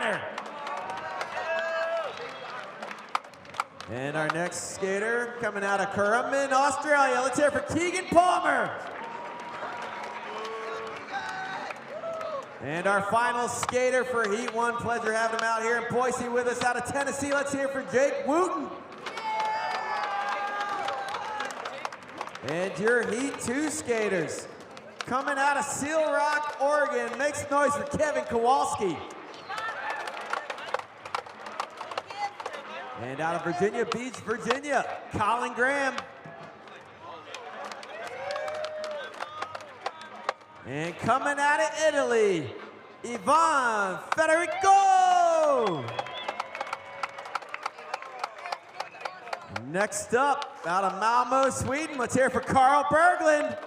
winner. And our next skater coming out of Currumbin, Australia. Let's hear it for Keegan Palmer. And our final skater for Heat 1, pleasure having him out here in Boise with us out of Tennessee. Let's hear it for Jake Wooten. And your Heat 2 skaters coming out of Seal Rock, Oregon. Make some noise for Kevin Kowalski. And out of Virginia Beach, Virginia, Colin Graham. And coming out of Italy, Ivan Federico. Next up, out of Malmo, Sweden, let's hear it for Carl Berglund.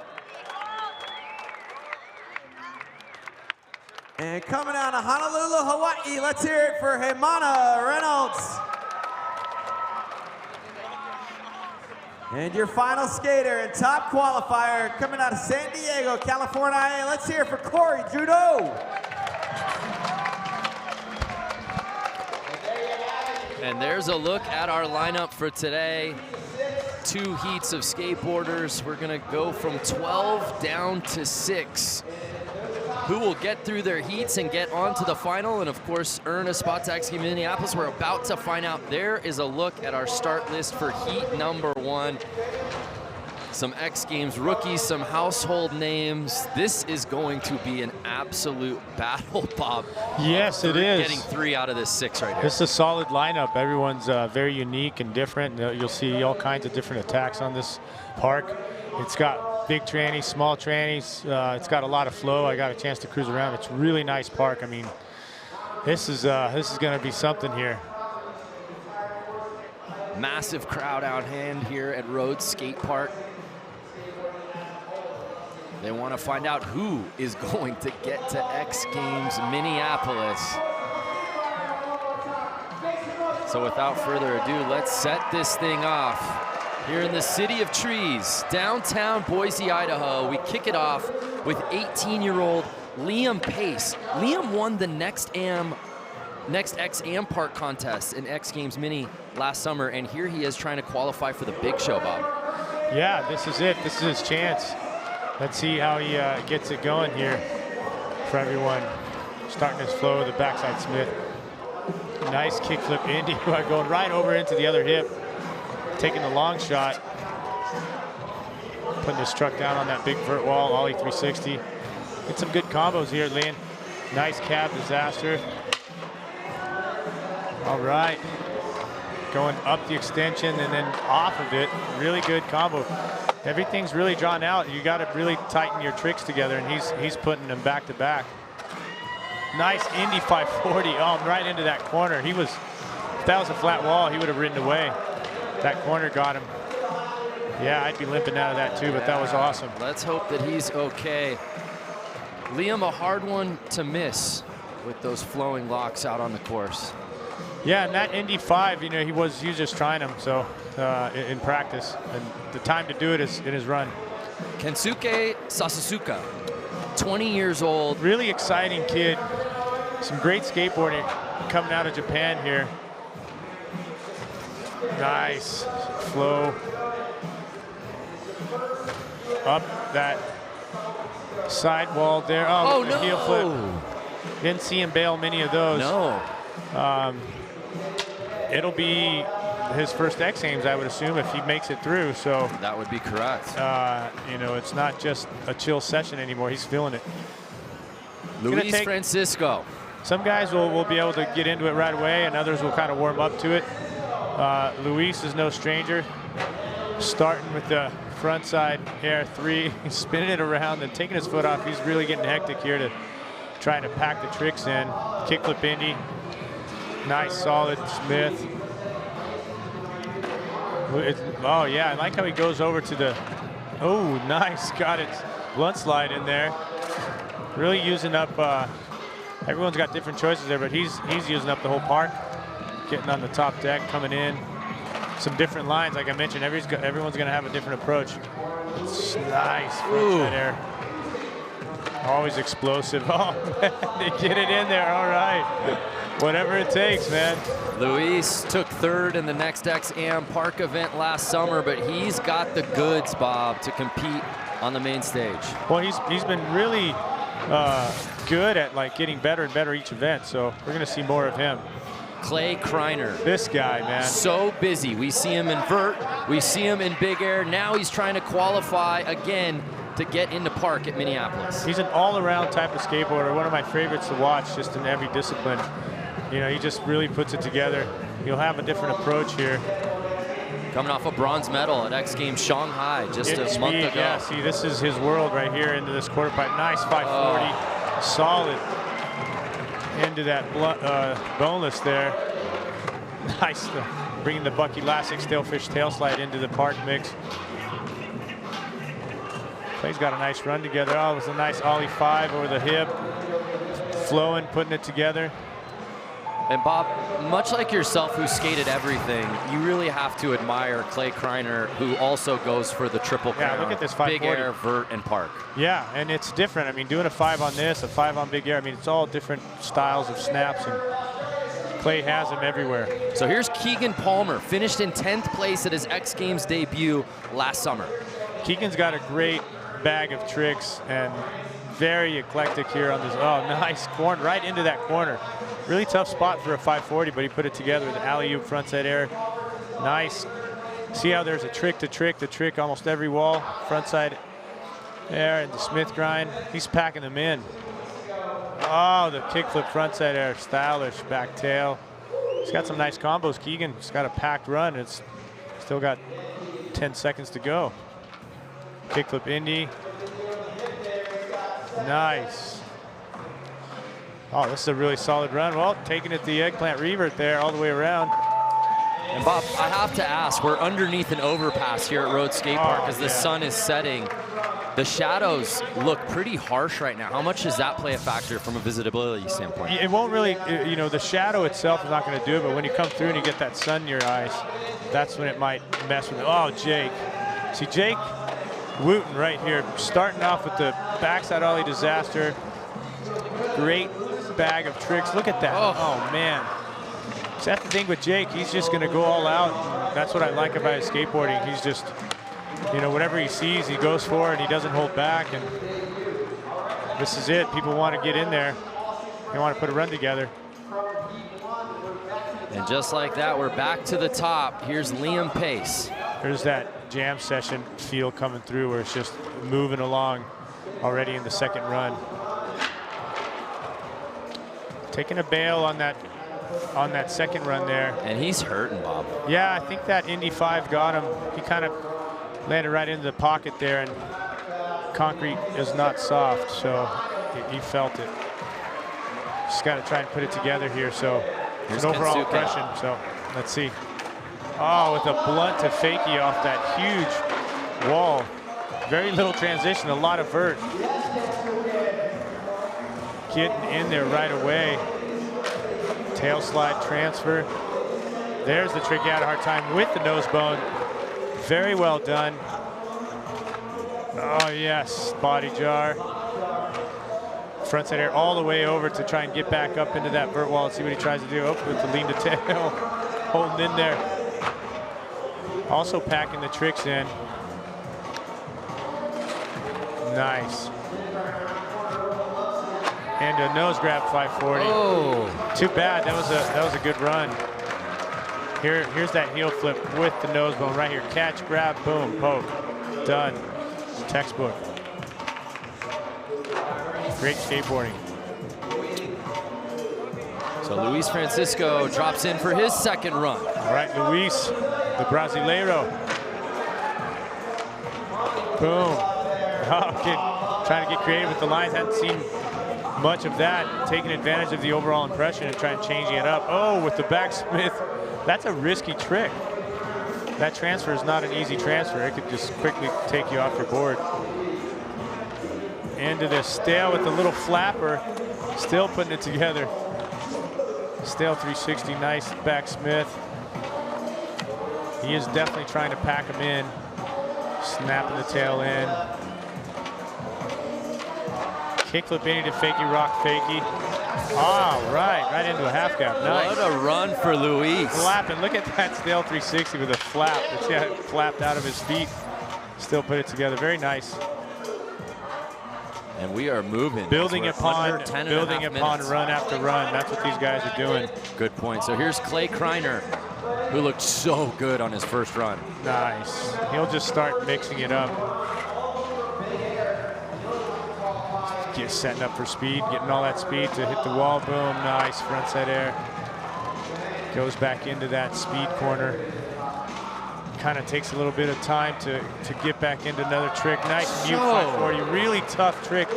And coming out of Honolulu, Hawaii, let's hear it for Hemana Reynolds. And your final skater and top qualifier coming out of San Diego, California. Let's hear it for Corey Juneau. And there's a look at our lineup for today. 2 heats of skateboarders. We're gonna go from 12 down to 6. Who will get through their heats and get on to the final and of course earn a spot to X Games Minneapolis. We're about to find out. There is a look at our start list for heat number 1. Some X Games rookies, some household names. This is going to be an absolute battle, Bob. Yes, it is. Getting 3 out of this 6 right here. This is a solid lineup. Everyone's very unique and different. You'll see all kinds of different attacks on this park. It's got big trannies, small trannies. It's got a lot of flow. I got a chance to cruise around. It's a really nice park. I mean, this is going to be something here. Massive crowd out hand here at Rhodes Skate Park. They want to find out who is going to get to X Games Minneapolis. So without further ado, let's set this thing off. Here in the City of Trees, downtown Boise, Idaho, we kick it off with 18-year-old Liam Pace. Liam won the next X Am Park contest in X Games Mini last summer, and here he is trying to qualify for the big show, Bob. Yeah, this is it. This is his chance. Let's see how he gets it going here for everyone. Starting his flow with the backside Smith. Nice kickflip Indy, going right over into the other hip. Taking the long shot. Putting his truck down on that big vert wall, ollie 360. Get some good combos here, Lynn. Nice cab disaster. All right. Going up the extension and then off of it. Really good combo. Everything's really drawn out. You got to really tighten your tricks together, and he's putting them back to back. Nice Indy 540. Oh, right into that corner. If that was a flat wall, he would have ridden away. That corner got him. Yeah, I'd be limping out of that too, but that was awesome. Let's hope that he's okay. Liam, a hard one to miss with those flowing locks out on the course. Yeah, and that Indy 5, you know, he was just trying them, so in practice. And the time to do it is in his run. Kensuke Sasasuka, 20 years old. Really exciting kid. Some great skateboarding coming out of Japan here. Nice flow. Up that side wall there. Oh no! Heel flip. Didn't see him bail many of those. No. It'll be his first X Games, I would assume, if he makes it through. So that would be correct. You know, it's not just a chill session anymore. He's feeling it. Luis Francisco. Some guys will be able to get into it right away, and others will kind of warm up to it. Luis is no stranger. Starting with the front side air 3, he's spinning it around and taking his foot off. He's really getting hectic here to trying to pack the tricks in. Kickflip Indy. Nice, solid Smith. Oh yeah, I like how he goes over to the, oh nice, got it. Blunt slide in there. Really using up, everyone's got different choices there, but he's using up the whole park. Getting on the top deck, coming in. Some different lines, like I mentioned, everyone's gonna have a different approach. It's nice, front there. Always explosive. Oh man, they get it in there, all right. Whatever it takes, man. Luis took third in the Next X Am Park event last summer, but he's got the goods, Bob, to compete on the main stage. Well, he's been really good at like getting better and better each event, so we're gonna see more of him. Clay Kreiner. This guy, man. So busy. We see him in vert, we see him in big air. Now he's trying to qualify again to get into park at Minneapolis. He's an all-around type of skateboarder, one of my favorites to watch just in every discipline. You know, he just really puts it together. He'll have a different approach here. Coming off a bronze medal at X Games Shanghai just a month ago. Yeah, see, this is his world right here into this quarter pipe. Nice 540, solid into that boneless there. Nice, bringing the Bucky Lassick Stalefish tail slide into the park mix. Clay's got a nice run together. Oh, it was a nice ollie 5 over the hip. Flowing, putting it together. And Bob, much like yourself who skated everything, you really have to admire Clay Kreiner, who also goes for the triple crown. Yeah, look at this 540. Big air, vert, and park. Yeah, and it's different. I mean, doing a 5 on this, a 5 on big air, I mean, it's all different styles of snaps, and Clay has them everywhere. So here's Keegan Palmer, finished in 10th place at his X Games debut last summer. Keegan's got a great bag of tricks and very eclectic here on this. Oh, nice corner, right into that corner. Really tough spot for a 540, but he put it together with an alley-oop frontside air. Nice. See how there's a trick to trick to trick almost every wall. Frontside air and the Smith grind. He's packing them in. Oh, the kickflip frontside air, stylish back tail. He's got some nice combos. Keegan's got a packed run. It's still got 10 seconds to go. Kickflip Indy. Nice. Oh, this is a really solid run. Well, taking it the eggplant revert there all the way around. And Bob, I have to ask, we're underneath an overpass here at Rhodes Skate Park as the sun is setting. The shadows look pretty harsh right now. How much does that play a factor from a visibility standpoint? It won't really, you know, the shadow itself is not going to do it, but when you come through and you get that sun in your eyes, that's when it might mess with it. Oh, Jake. See, Jake Wooten right here, starting off with the backside ollie disaster. Great bag of tricks. Look at that. Oh man. So that's the thing with Jake. He's just going to go all out. That's what I like about his skateboarding. He's just, you know, whatever he sees, he goes for it. He doesn't hold back. And this is it. People want to get in there. They want to put a run together. And just like that, we're back to the top. Here's Liam Pace. There's that jam session feel coming through where it's just moving along already in the second run. Taking a bail on that second run there. And he's hurting, Bob. Yeah, I think that Indy 5 got him. He kind of landed right into the pocket there, and concrete is not soft, so he felt it. Just got to try and put it together here. So it's an overall impression. So let's see. Oh, with a blunt to fakie off that huge wall. Very little transition, a lot of vert. Getting in there right away. Tail slide transfer. There's the trick. He had a hard time with the nose bone. Very well done. Oh yes, body jar. Frontside air all the way over to try and get back up into that vert wall and see what he tries to do. Oh, with the lean to tail, holding in there. Also packing the tricks in. Nice. And a nose grab 540. Oh. Too bad. That was a good run. Here's that heel flip with the nose bone right here. Catch, grab, boom, poke. Done. Textbook. Great skateboarding. So Luis Francisco drops in for his second run. All right, Luis, the Brasileiro. Boom. Oh, trying to get creative with the lines. Hadn't seen much of that. Taking advantage of the overall impression and trying changing it up. Oh, with the backsmith. That's a risky trick. That transfer is not an easy transfer. It could just quickly take you off your board. Into the stale with the little flapper. Still putting it together. Stale 360, nice backsmith. He is definitely trying to pack him in. Snapping the tail in. Kickflip into fakie, rock fakie. All right, right into a half gap. Nice. What a run for Luis. Flapping. Look at that stale 360 with a flap. It's got it flapped out of his feet. Still put it together. Very nice. And we are moving. Building upon minutes. run after run. That's what these guys are doing. Good point. So here's Clay Kreiner, who looked so good on his first run. Nice. He'll just start mixing it up. Just setting up for speed, getting all that speed to hit the wall. Boom, nice frontside air. Goes back into that speed corner. Kind of takes a little bit of time to get back into another trick. Nice mute 540, really tough trick.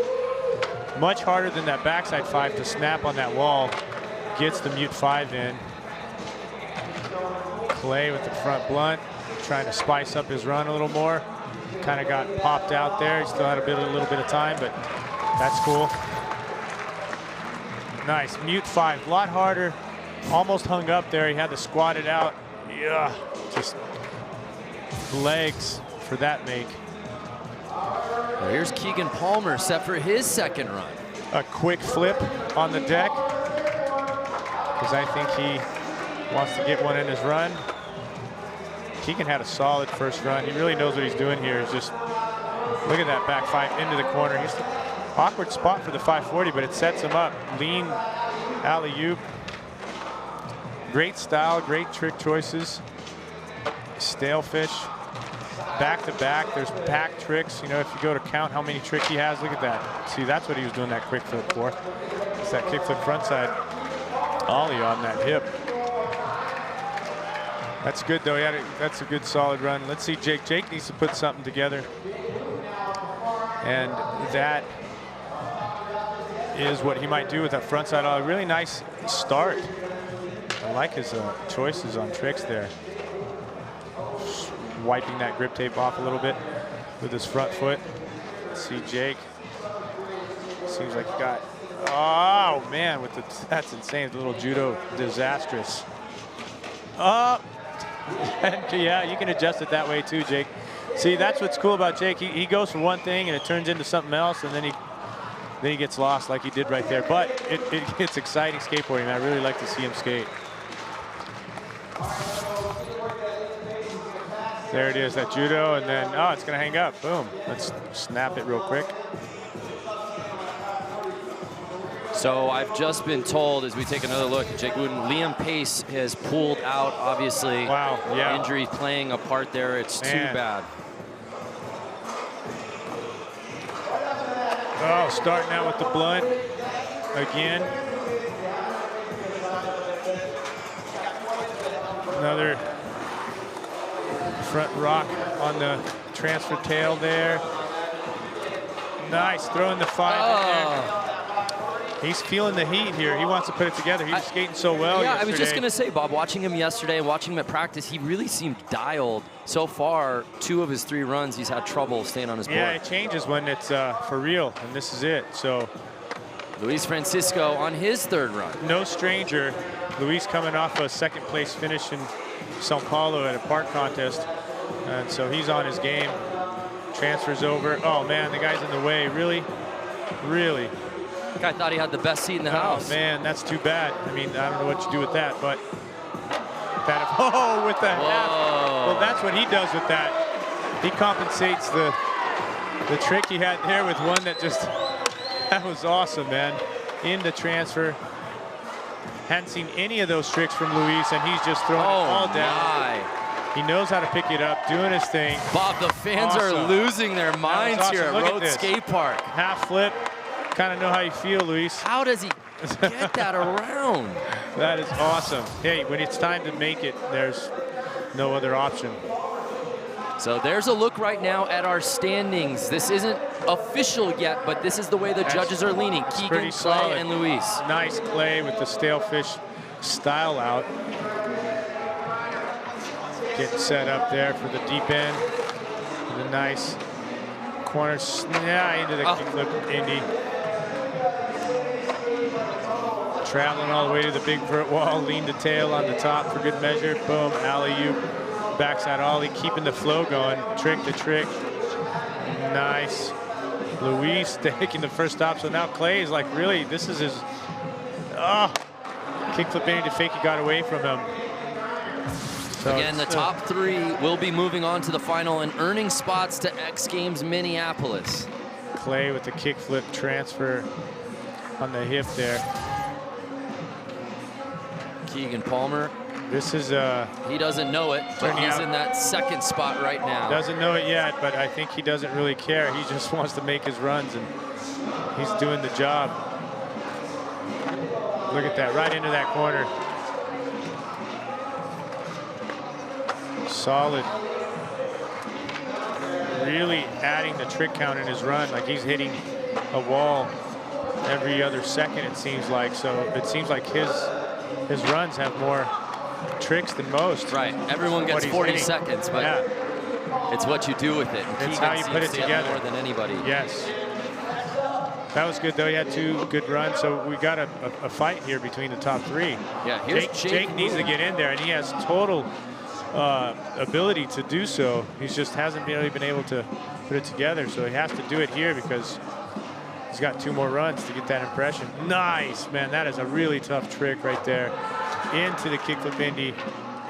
Much harder than that backside 5 to snap on that wall. Gets the mute 5 in. Clay with the front blunt, trying to spice up his run a little more. Kind of got popped out there. He still had a little bit of time, but that's cool. Nice, mute 5, a lot harder. Almost hung up there. He had to squat it out. Yeah, just legs for that make. Well, here's Keegan Palmer set for his second run. A quick flip on the deck, because I think he wants to get one in his run. Keegan had a solid first run. He really knows what he's doing here. He's just, look at that back 5 into the corner. He's awkward spot for the 540, but it sets him up. Lean alley-oop. Great style, great trick choices. Stale fish, back to back. There's back tricks. You know, if you go to count how many tricks he has, look at that. See, that's what he was doing that quick flip for. It's that kickflip frontside ollie on that hip. That's good though. That's a good solid run. Let's see Jake. Jake needs to put something together. And that is what he might do with that frontside ollie. Really nice start. I like his choices on tricks there. Just wiping that grip tape off a little bit with his front foot. Let's see Jake. Seems like he got, oh man, with the, that's insane. The little judo, disastrous. Up. Yeah, you can adjust it that way too, Jake. See, that's what's cool about Jake. He goes for one thing and it turns into something else, and then he gets lost like he did right there. But it's exciting skateboarding, and I really like to see him skate. There it is, that judo, and then, oh, it's gonna hang up, boom. Let's snap it real quick. So I've just been told, as we take another look at Jake Wooden, Liam Pace has pulled out, obviously. Wow, yeah. Injury playing a part there, it's too bad. Oh, starting out with the blunt again. Another front rock on the transfer tail there. Nice, throwing the 5 in there. He's feeling the heat here. He wants to put it together. He was skating so well yesterday. I was just going to say, Bob, watching him yesterday and watching him at practice, he really seemed dialed. So far, 2 of his 3 runs, he's had trouble staying on his board. Yeah, it changes when it's for real, and this is it. So Luis Francisco on his 3rd run. No stranger. Luis coming off a 2nd place finish in Sao Paulo at a park contest. And so he's on his game. Transfers over. Oh, man, the guy's in the way. Really? Really? Guy thought he had the best seat in the house. Oh, man, that's too bad. I mean, I don't know what you do with that, but that, oh, with the half. Well, that's what he does with that. He compensates the trick he had there with one that just, that was awesome, man. Into transfer. Hadn't seen any of those tricks from Luis, and he's just throwing it all down. He knows how to pick it up, doing his thing. Bob, the fans are losing their minds here at Rhodes Skate Park. Half flip. Kind of know how you feel, Luis. How does he get that around? That is awesome. Hey, when it's time to make it, there's no other option. So there's a look right now at our standings. This isn't official yet, but this is the way the judges are leaning. Keegan, Clay, and Luis. Nice Clay with the stale fish style out. Getting set up there for the deep end. With a nice corner, into the kickflip Indy. Traveling all the way to the big vert wall, lean to tail on the top for good measure. Boom, alley-oop, backside ollie, keeping the flow going, trick to trick. Nice. Luis taking the first stop. So now Clay is like, really, this is his, kickflip into the fake, he got away from him. So again, the top 3 will be moving on to the final and earning spots to X Games Minneapolis. Clay with the kickflip transfer on the hip there. Keegan Palmer. This is he doesn't know it, but he's in that second spot right now. Doesn't know it yet, but I think he doesn't really care. He just wants to make his runs, and he's doing the job. Look at that, right into that corner. Solid. Really adding the trick count in his run. Like he's hitting a wall every other second, it seems like. So it seems like his runs have more tricks than most. Right, everyone gets 40 seconds, but it's what you do with it. It's how you put it together more than anybody. Yes. That was good, though. He had 2 good runs, so we got a fight here between the top 3. Yeah, here's Jake needs to get in there, and he has total ability to do so. He just hasn't really been able to put it together, so he has to do it here because he's got 2 more runs to get that impression. Nice, man. That is a really tough trick right there. Into the kickflip Indy,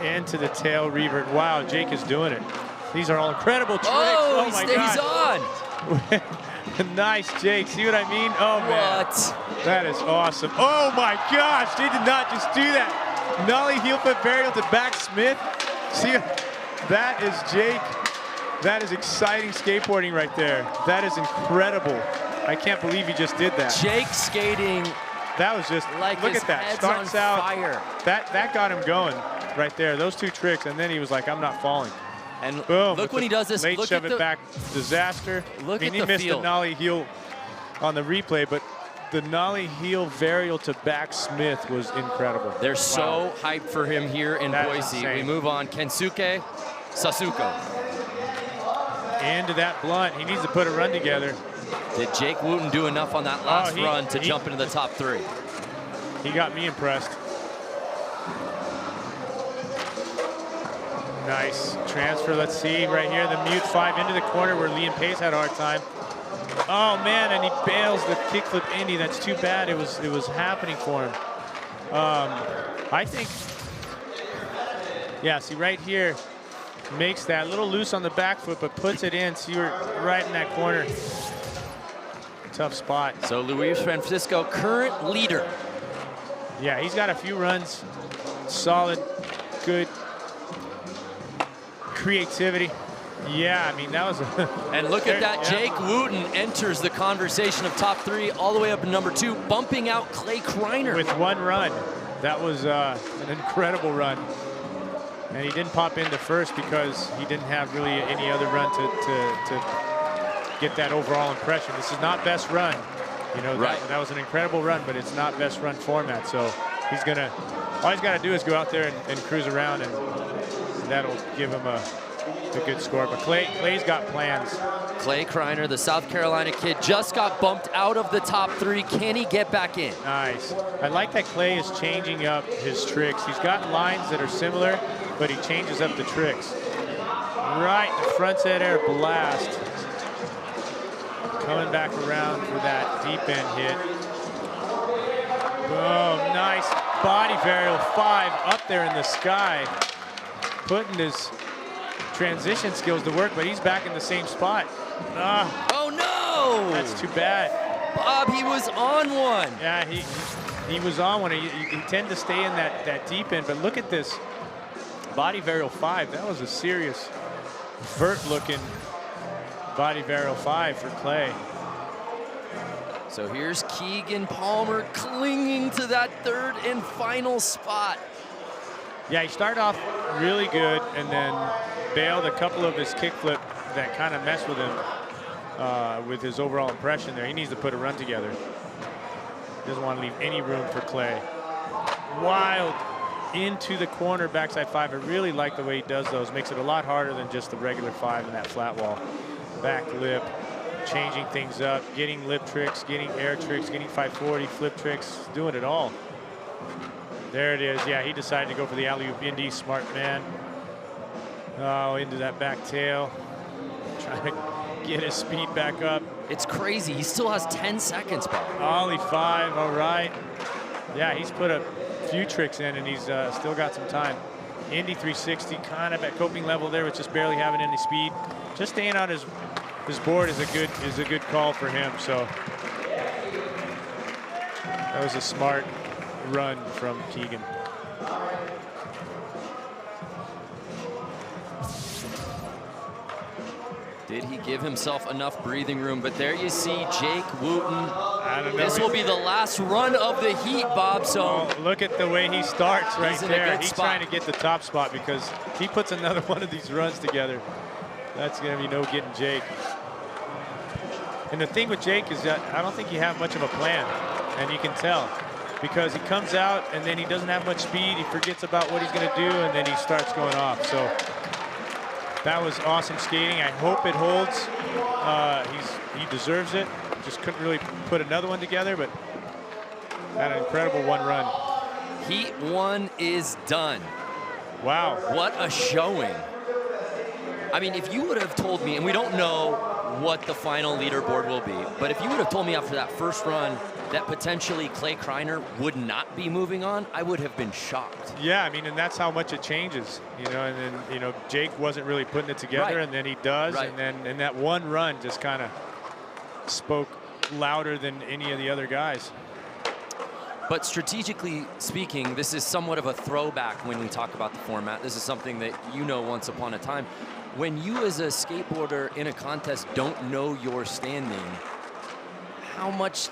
into the tail revert. Wow, Jake is doing it. These are all incredible tricks. Oh, my he stays God. Nice, Jake. See what I mean? Oh, man. What? That is awesome. Oh, my gosh. They did not just do that. Nollie heel flip varial to back Smith. See, that is Jake. That is exciting skateboarding right there. That is incredible. I can't believe he just did that. Jake skating. That was just, like look at that. Starts out, fire. That got him going right there. Those 2 tricks, and then he was like, I'm not falling. And boom, look when he does this. Late Look shove at it the, back, disaster. Look I mean, at he missed field. the nollie heel on the replay, but the nollie heel varial to back Smith was incredible. They're so hyped for him here in That is Boise. insane. We move on. Kensuke Sasuko. Into that blunt. He needs to put a run together. Did Jake Wooten do enough on that last run to jump into the top 3? He got me impressed. Nice transfer. Let's see right here. The mute 5 into the corner where Liam Pace had a hard time. Oh man, and he bails the kickflip Indy. That's too bad. It was happening for him. I think, yeah, see right here, makes that a little loose on the back foot, but puts it in. So you're right in that corner. Tough spot. So Luis Francisco, current leader. Yeah, he's got a few runs. Solid, good creativity. Yeah, I mean, that was and look at that. Jake Wooten enters the conversation of top 3 all the way up to number 2, bumping out Clay Kreiner. With 1 run. That was an incredible run. And he didn't pop into first because he didn't have really any other run to get that overall impression. This is not best run. You know, that was an incredible run, but it's not best run format. So he's gonna, all he's got to do is go out there and cruise around, and that'll give him a good score. But Clay's got plans. Clay Kreiner, the South Carolina kid, just got bumped out of the top 3. Can he get back in? Nice. I like that Clay is changing up his tricks. He's got lines that are similar, but he changes up the tricks. Right, front set air blast. Coming back around for that deep end hit. Boom, nice body varial 5 up there in the sky. Putting his transition skills to work, but he's back in the same spot. Oh no! That's too bad. Bob, he was on one. Yeah, he was on one. He tend to stay in that deep end, but look at this body varial 5. That was a serious vert looking body varial 5 for Clay. So here's Keegan Palmer clinging to that 3rd and final spot. Yeah, he started off really good and then bailed a couple of his kickflip that kind of messed with him with his overall impression there. He needs to put a run together. Doesn't want to leave any room for Clay. Wild into the corner backside 5. I really like the way he does those. Makes it a lot harder than just the regular 5 in that flat wall. Back lip, changing things up, getting lip tricks, getting air tricks, getting 540, flip tricks, doing it all. There it is. Yeah, he decided to go for the alley-oop Indy. Smart man. Oh, into that back tail. Trying to get his speed back up. It's crazy. He still has 10 seconds, Bob. Ollie 5, all right. Yeah, he's put a few tricks in, and he's still got some time. Indy 360, kind of at coping level there with just barely having any speed. Just staying on his board is a good call for him. So that was a smart run from Keegan. Did he give himself enough breathing room? But there you see Jake Wooten. I don't know. This will be the last run of the heat, Bob. So look at the way he starts right there. He's spot. trying to get the top spot because he puts another one of these runs together. That's going to be no getting Jake. And the thing with Jake is that I don't think you have much of a plan, and you can tell because he comes out and then he doesn't have much speed. He forgets about what he's going to do, and then he starts going off. So that was awesome skating. I hope it holds. He deserves it. Just couldn't really put another one together, but had an incredible one run. Heat 1 is done. Wow. What a showing. I mean, if you would have told me, and we don't know what the final leaderboard will be, but if you would have told me after that first run that potentially Clay Kreiner would not be moving on, I would have been shocked. Yeah, I mean, and that's how much it changes, you know, and then, you know, Jake wasn't really putting it together, Right. and then he does, Right. and that one run just kind of spoke louder than any of the other guys. But strategically speaking, this is somewhat of a throwback when we talk about the format. This is something that you know once upon a time. When you as a skateboarder in a contest don't know your standing, how much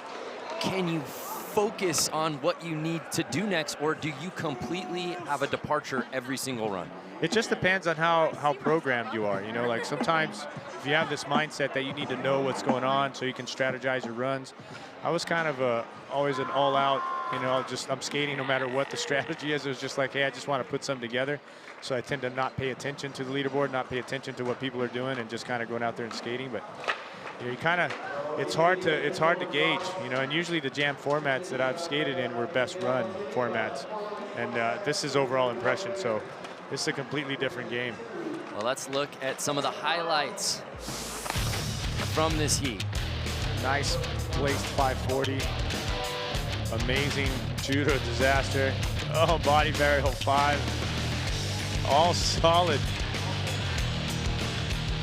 can you focus on what you need to do next, or do you completely have a departure every single run? It just depends on how programmed you are. You know, like sometimes if you have this mindset that you need to know what's going on so you can strategize your runs. I was kind of always an all-out, you know, I'm skating no matter what the strategy is. It was just like, hey, I just want to put something together. So I tend to not pay attention to the leaderboard, not pay attention to what people are doing, and just kind of going out there and skating. But you know, you kind of, it's hard to gauge, you know. And usually the jam formats that I've skated in were best run formats, and this is overall impression. So this is a completely different game. Well, let's look at some of the highlights from this heat. Nice placed 540. Amazing judo disaster. Oh, body burial 5. All solid.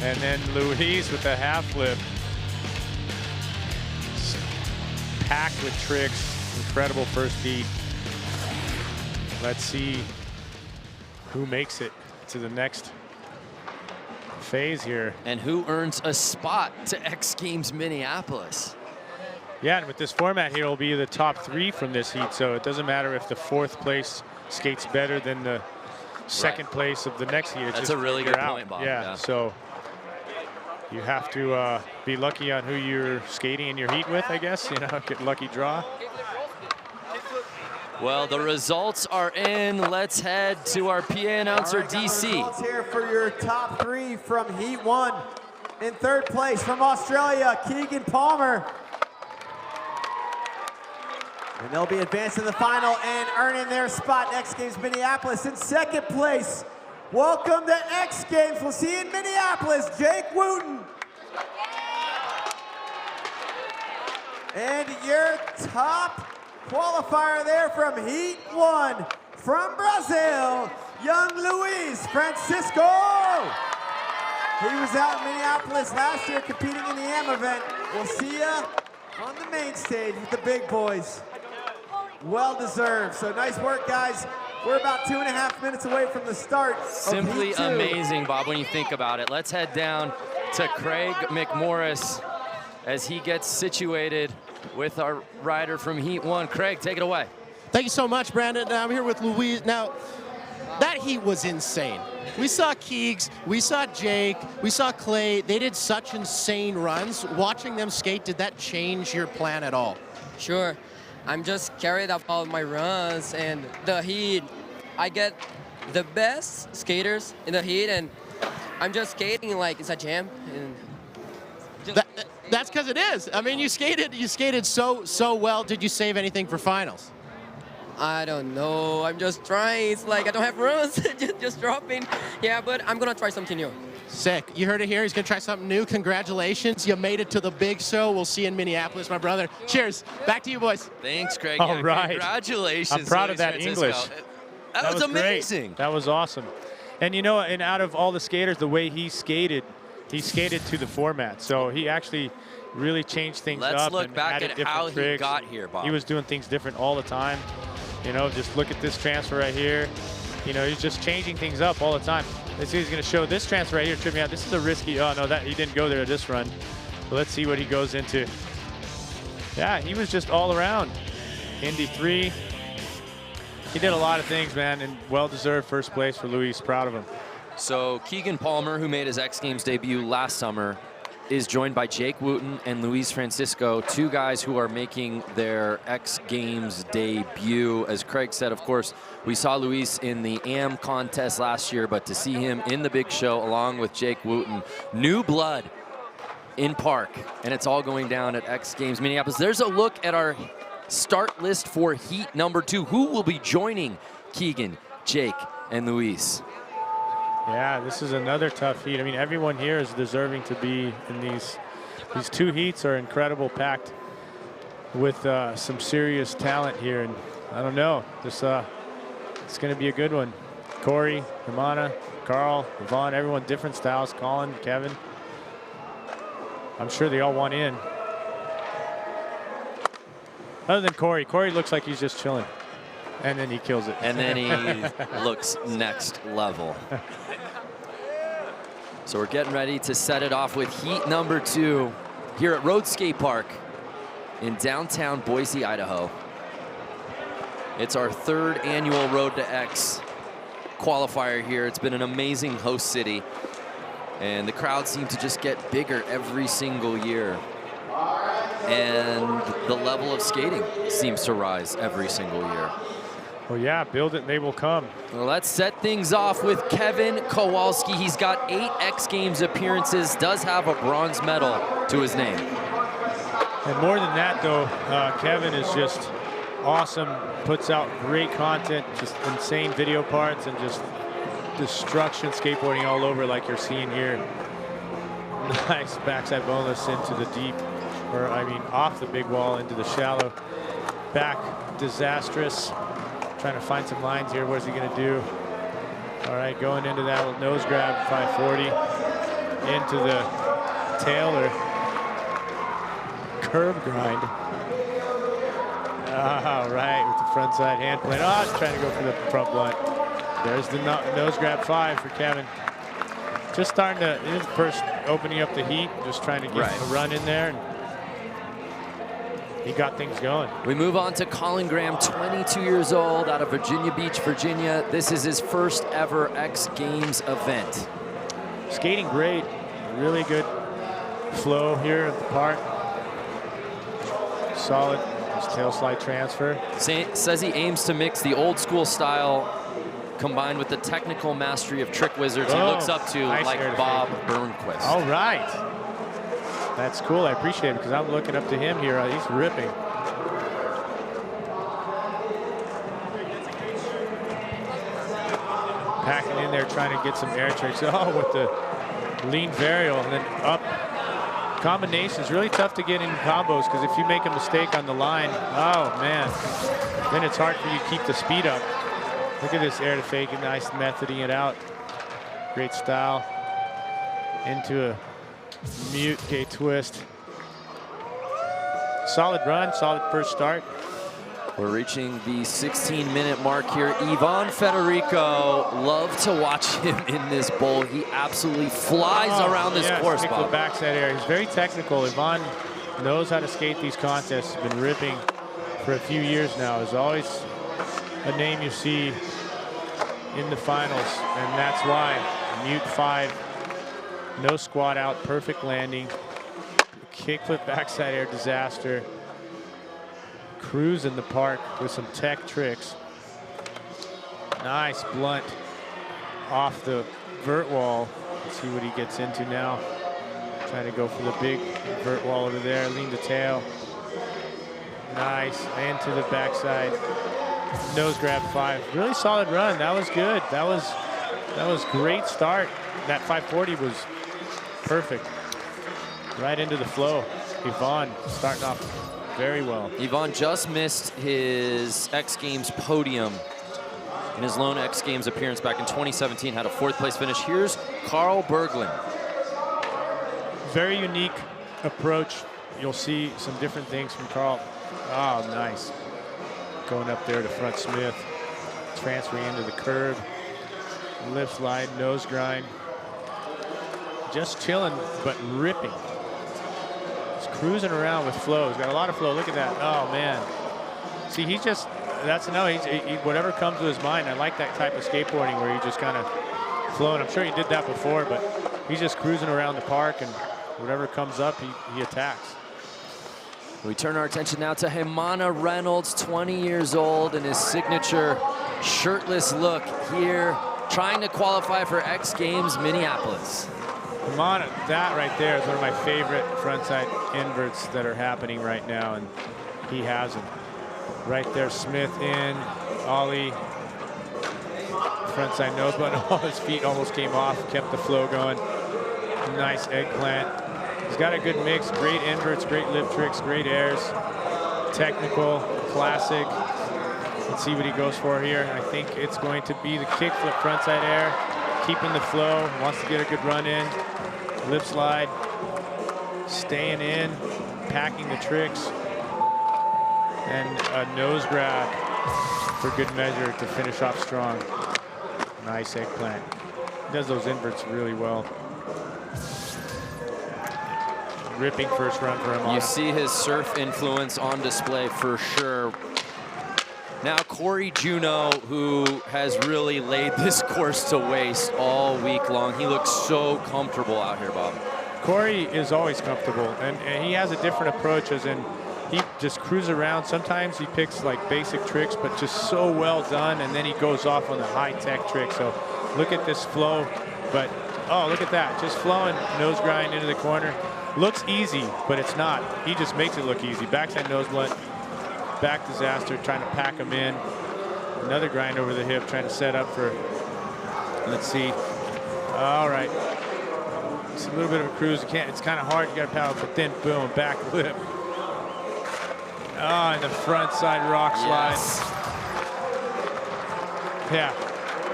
And then Luis with the half flip. Packed with tricks. Incredible first heat. Let's see who makes it to the next phase here. And who earns a spot to X Games Minneapolis. Yeah, and with this format here, it'll be the top 3 from this heat, so it doesn't matter if the 4th place skates better than the second place of the next heat. It's That's just a really good point, Bob. Yeah, so you have to be lucky on who you're skating in your heat with, I guess, you know, get lucky draw. Well, the results are in. Let's head to our PA announcer, All right, DC. Results here for your top 3 from Heat 1. In 3rd place from Australia, Keegan Palmer. And they'll be advancing to the final and earning their spot in X Games Minneapolis. In 2nd place, welcome to X Games. We'll see you in Minneapolis, Jake Wooten. And your top qualifier there from Heat 1, from Brazil, young Luis Francisco. He was out in Minneapolis last year competing in the AM event. We'll see you on the main stage with the big boys. Well deserved. So nice work, guys. We're about 2.5 minutes away from the start. Simply of Heat 2. amazing, Bob, when you think about it. Let's head down to Craig McMorris as he gets situated with our rider from Heat 1. Craig, take it away. Thank you so much, Brandon. I'm here with Louise. Now, that heat was insane. We saw Keegs, we saw Jake, we saw Clay. They did such insane runs. Watching them skate, did that change your plan at all? Sure. I'm just carried about my runs and the heat. I get the best skaters in the heat, and I'm just skating like it's a jam. And That's because it is. I mean, you skated so well. Did you save anything for finals? I don't know. I'm just trying. It's like I don't have runs. just dropping. Yeah, but I'm gonna try something new. Sick. You heard it here. He's going to try something new. Congratulations. You made it to the big show. We'll see you in Minneapolis, my brother. Cheers. Back to you, boys. Thanks, Craig. All right. Congratulations. I'm proud of Luis that Francisco. English. That was amazing. Great. That was awesome. And you know, and out of all the skaters, the way he skated to the format. So he actually really changed things up. Let's look and back added at different how he tricks. got here, Bob. He was doing things different all the time. You know, just look at this transfer right here. You know, he's just changing things up all the time. Let's see, he's going to show this transfer right here. Trip me out. This is a risky. Oh no, that he didn't go there at this run. But let's see what he goes into. Yeah, he was just all around. Indy 3. He did a lot of things, man, and well-deserved first place for Luis. Proud of him. So Keegan Palmer, who made his X Games debut last summer, is joined by Jake Wooten and Luis Francisco, two guys who are making their X Games debut. As Craig said, of course, we saw Luis in the AM contest last year, but to see him in the big show along with Jake Wooten, new blood in Park, and it's all going down at X Games Minneapolis. There's a look at our start list for heat number 2. Who will be joining Keegan, Jake, and Luis? Yeah, this is another tough heat. I mean, everyone here is deserving to be in these two heats. Are incredible, packed with some serious talent here. And I don't know, this it's going to be a good one. Corey, Hermana, Carl, Yvonne, everyone different styles. Colin, Kevin. I'm sure they all want in. Other than Corey. Corey looks like he's just chilling. And then he kills it. And then he looks next level. So we're getting ready to set it off with heat number 2 here at Rhodes Skate Park in downtown Boise, Idaho. It's our 3rd annual Road to X qualifier here. It's been an amazing host city, and the crowds seem to just get bigger every single year. And the level of skating seems to rise every single year. Well, yeah, build it and they will come. Well, let's set things off with Kevin Kowalski. He's got 8 X Games appearances, does have a bronze medal to his name. And more than that, though, Kevin is just awesome, puts out great content, just insane video parts, and just destruction skateboarding all over like you're seeing here. Nice backside boneless into the deep, or I mean off the big wall into the shallow. Back disastrous. Trying to find some lines here. What is he going to do? All right, going into that little nose grab, 540 into the tail or curb grind. All right, with the front side hand plane. Oh, he's trying to go for the front blunt. There's the nose grab 5 for Kevin. Just starting to, his first opening up the heat, just trying to get a run in there. And he got things going. We move on to Colin Graham, 22 years old, out of Virginia Beach, Virginia. This is his first ever X Games event. Skating great, really good flow here at the park. Solid, his tail slide transfer. Says he aims to mix the old school style combined with the technical mastery of trick wizards he looks up to, nice like Bob Burnquist. All right. That's cool. I appreciate it because I'm looking up to him here. He's ripping. Packing in there, trying to get some air tricks. Oh, with the lean varial and then up. Combinations really tough to get in combos because if you make a mistake on the line, oh man, then it's hard for you to keep the speed up. Look at this air to fake, a nice methoding it out. Great style into a mute K twist. Solid run, solid first start. We're reaching the 16-minute mark here. Ivan Federico, love to watch him in this bowl. He absolutely flies around this course, Bob. Backside air. He's very technical. Ivan knows how to skate these contests. He's been ripping for a few years now. Is always a name you see in the finals, and that's why. Mute 5. No squat out, perfect landing. Kickflip backside air disaster. Cruise in the park with some tech tricks. Nice blunt off the vert wall. Let's see what he gets into now. Trying to go for the big vert wall over there. Lean the tail. Nice, into the backside nose grab 5. Really solid run. That was good. That was great start. That 540 was perfect. Right into the flow. Yvonne starting off very well. Yvonne just missed his X Games podium in his lone X Games appearance back in 2017. Had a 4th place finish. Here's Carl Berglund. Very unique approach. You'll see some different things from Carl. Oh, nice. Going up there to front Smith. Transferring into the curb. Lip slide, nose grind. Just chilling, but ripping. He's cruising around with flow. He's got a lot of flow. Look at that. Oh, man. See, he's just, that's no, whatever comes to his mind. I like that type of skateboarding where you just kind of flowing. I'm sure he did that before, but he's just cruising around the park, and whatever comes up, he attacks. We turn our attention now to Himana Reynolds, 20 years old, and his signature shirtless look here, trying to qualify for X Games Minneapolis. Himana, that right there is one of my favorite frontside inverts that are happening right now, and he has them. Right there, Smith in, ollie, frontside nose button. All his feet almost came off, kept the flow going. Nice eggplant. He's got a good mix, great inverts, great lip tricks, great airs, technical, classic. Let's see what he goes for here. I think it's going to be the kickflip frontside air, keeping the flow, wants to get a good run in. Lip slide, staying in, packing the tricks, and a nose grab for good measure to finish off strong. Nice eggplant. He does those inverts really well. Ripping first run for him. You see his surf influence on display for sure. Now Corey Juneau, who has really laid this course to waste all week long. He looks so comfortable out here, Bob. Corey is always comfortable, and he has a different approach, as in he just cruises around. Sometimes he picks like basic tricks, but just so well done, and then he goes off on the high-tech trick. So look at this flow, but oh, look at that, just flowing nose grind into the corner. Looks easy, but it's not. He just makes it look easy. Backside nose blunt, back disaster, trying to pack him in. Another grind over the hip, trying to set up for, let's see. All right. It's a little bit of a cruise. You can't, it's kind of hard. You got to paddle, but then boom, back lip. Oh, and the front side rock slide. Yes. Yeah,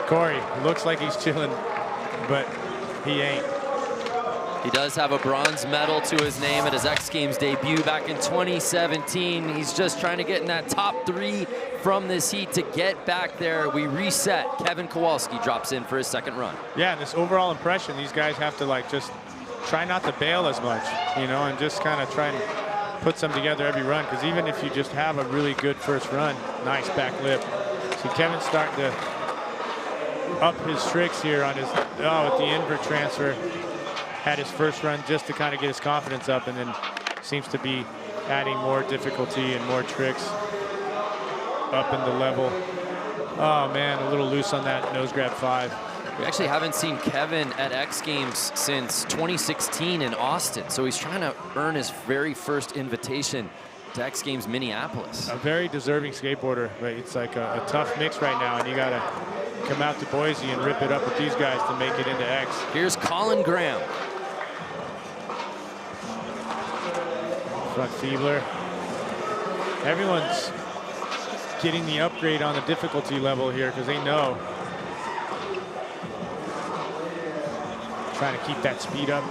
Corey looks like he's chilling, but he ain't. He does have a bronze medal to his name at his X Games debut back in 2017. He's just trying to get in that top 3 from this heat to get back there. We reset. Kevin Kowalski drops in for his 2nd run. Yeah, and this overall impression, these guys have to like just try not to bail as much, you know, and just kind of try and put some together every run, because even if you just have a really good first run, nice back lip. So Kevin's starting to up his tricks here on his, with the invert transfer. Had his first run just to kind of get his confidence up, and then seems to be adding more difficulty and more tricks up in the level. Oh man, a little loose on that nose grab 5. We actually haven't seen Kevin at X Games since 2016 in Austin, so he's trying to earn his very first invitation to X Games Minneapolis. A very deserving skateboarder, but it's like a tough mix right now, and you gotta come out to Boise and rip it up with these guys to make it into X. Here's Colin Graham. Front Feebler. Everyone's getting the upgrade on the difficulty level here because they know. Trying to keep that speed up.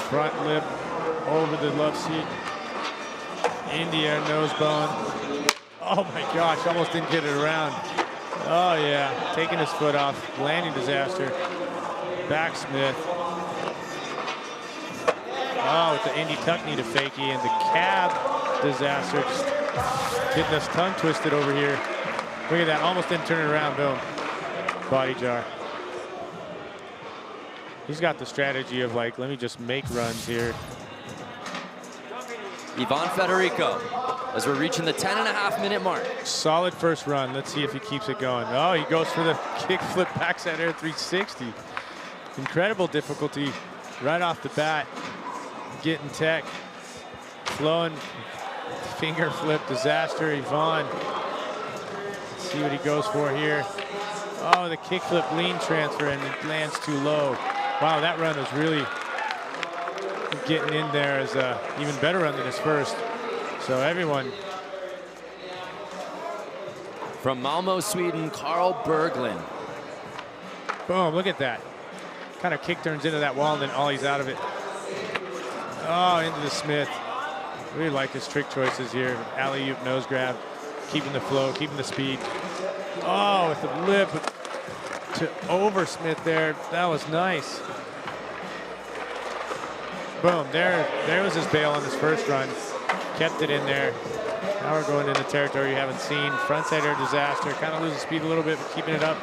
Front lip over the love seat. India nose bone. Oh my gosh, almost didn't get it around. Oh yeah, taking his foot off. Landing disaster. Back Smith. Oh, with the Indy tuck knee to fakie, and the cab disaster. Just getting us tongue twisted over here. Look at that, almost didn't turn it around, boom. Body jar. He's got the strategy of like, let me just make runs here. Ivan Federico, as we're reaching the 10.5-minute mark. Solid first run. Let's see if he keeps it going. Oh, he goes for the kickflip backside air 360. Incredible difficulty right off the bat. Getting tech, flowing finger flip disaster. Yvonne, let's see what he goes for here. Oh, the kickflip lean transfer, and it lands too low. Wow, that run was really getting in there as a even better run than his first. So everyone. From Malmo, Sweden, Carl Berglund. Boom, look at that. Kind of kick turns into that wall and then ollies out of it. Oh, into the Smith. Really like his trick choices here. Alley-oop nose grab, keeping the flow, keeping the speed. Oh, with the lip to over Smith there. That was nice. Boom, there was his bail on his first run. Kept it in there. Now we're going into territory you haven't seen. Frontside air disaster. Kind of losing speed a little bit, but keeping it up.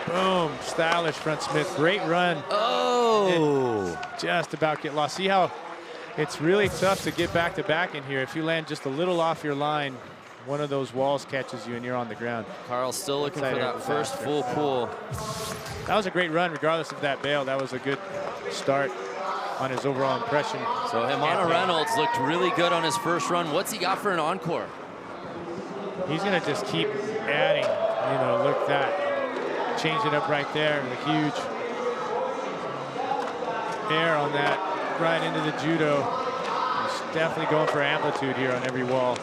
Boom, stylish front Smith. Great run. Oh! And just about get lost. See how it's really tough to get back to back in here. If you land just a little off your line, one of those walls catches you and you're on the ground. Carl's still looking for that first full pull. That was a great run, regardless of that bail. That was a good start on his overall impression. So Himana Reynolds looked really good on his first run. What's he got for an encore? He's gonna just keep adding, you know, look that. Change it up right there, the huge air on that, right into the judo. He's definitely going for amplitude here on every wall.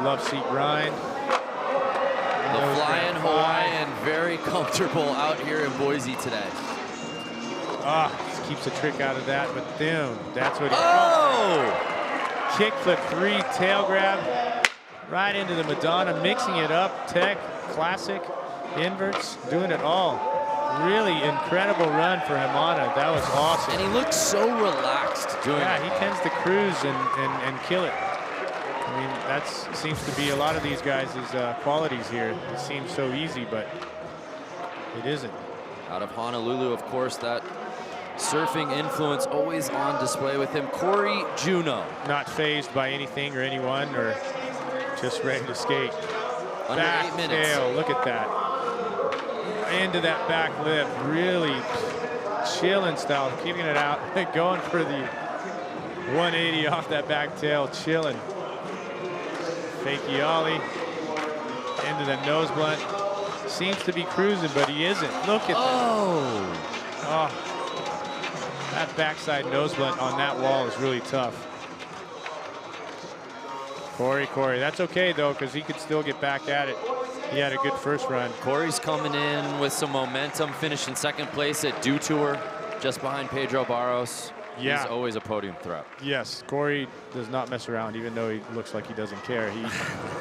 Love seat grind. The flying Hawaiian, very comfortable out here in Boise today. Ah, just keeps a trick out of that, but damn, that's what he kick flip 3, tail grab, right into the Madonna, mixing it up, tech, classic, inverts, doing it all. Really incredible run for Himana. That was awesome. And he looked so relaxed doing it. Yeah, he tends to cruise and kill it. I mean, that seems to be a lot of these guys' qualities here. It seems so easy, but it isn't. Out of Honolulu, of course, that surfing influence always on display with him. Corey Juneau. Not phased by anything or anyone, or just ready to skate. Under Back 8 minutes. tail, look at that. Into that back lip, really chilling style, keeping it out, going for the 180 off that back tail, chilling. Fakey ollie, into the nose blunt. Seems to be cruising, but he isn't. Look at that. Oh, that backside nose blunt on that wall is really tough. Corey, that's okay though, because he could still get back at it. He had a good first run. Corey's coming in with some momentum, finishing second place at Dew Tour, just behind Pedro Barros. Yeah. He's always a podium threat. Yes, Corey does not mess around, even though he looks like he doesn't care.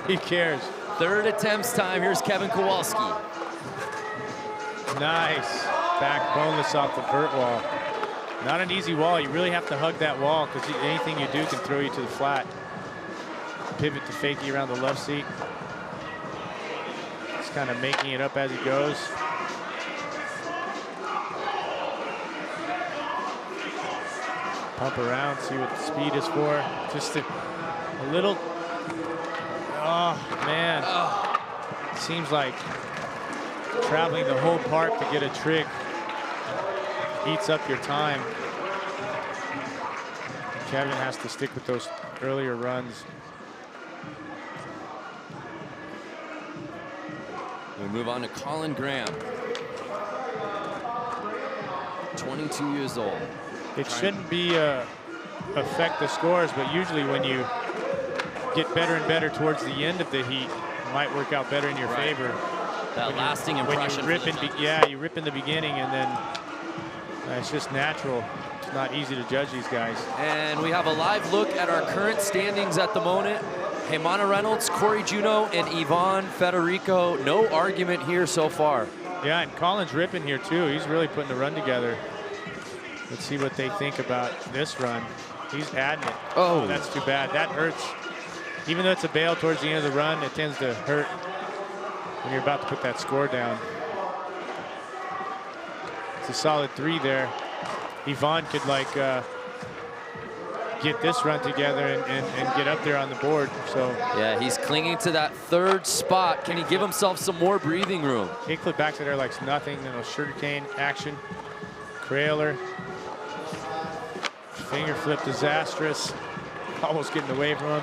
He cares. Third attempts time. Here's Kevin Kowalski. Nice. Back boneless off the vert wall. Not an easy wall. You really have to hug that wall, because anything you do can throw you to the flat. Pivot to fakie around the left seat. Just kind of making it up as he goes. Pump around, see what the speed is for. Just a little, oh man. Seems like traveling the whole park to get a trick eats up your time. Kevin has to stick with those earlier runs. We move on to Colin Graham. 22 years old. It shouldn't be affect the scores, but usually when you get better and better towards the end of the heat, it might work out better in your favor. That lasting impression. When you rip you rip in the beginning, and then it's just natural. It's not easy to judge these guys. And we have a live look at our current standings at the moment. Himana Reynolds, Corey Juneau, and Ivan Federico. No argument here so far. Yeah, and Colin's ripping here too. He's really putting the run together. Let's see what they think about this run. He's adding it. Oh, that's too bad. That hurts. Even though it's a bail towards the end of the run, it tends to hurt when you're about to put that score down. It's a solid 3 there. Yvonne could get this run together and get up there on the board. So yeah, he's clinging to that third spot. Can he give himself some more breathing room? Kickflip back to there like nothing. Then a sugarcane action. Crailer. Finger flip disastrous. almost getting away from him.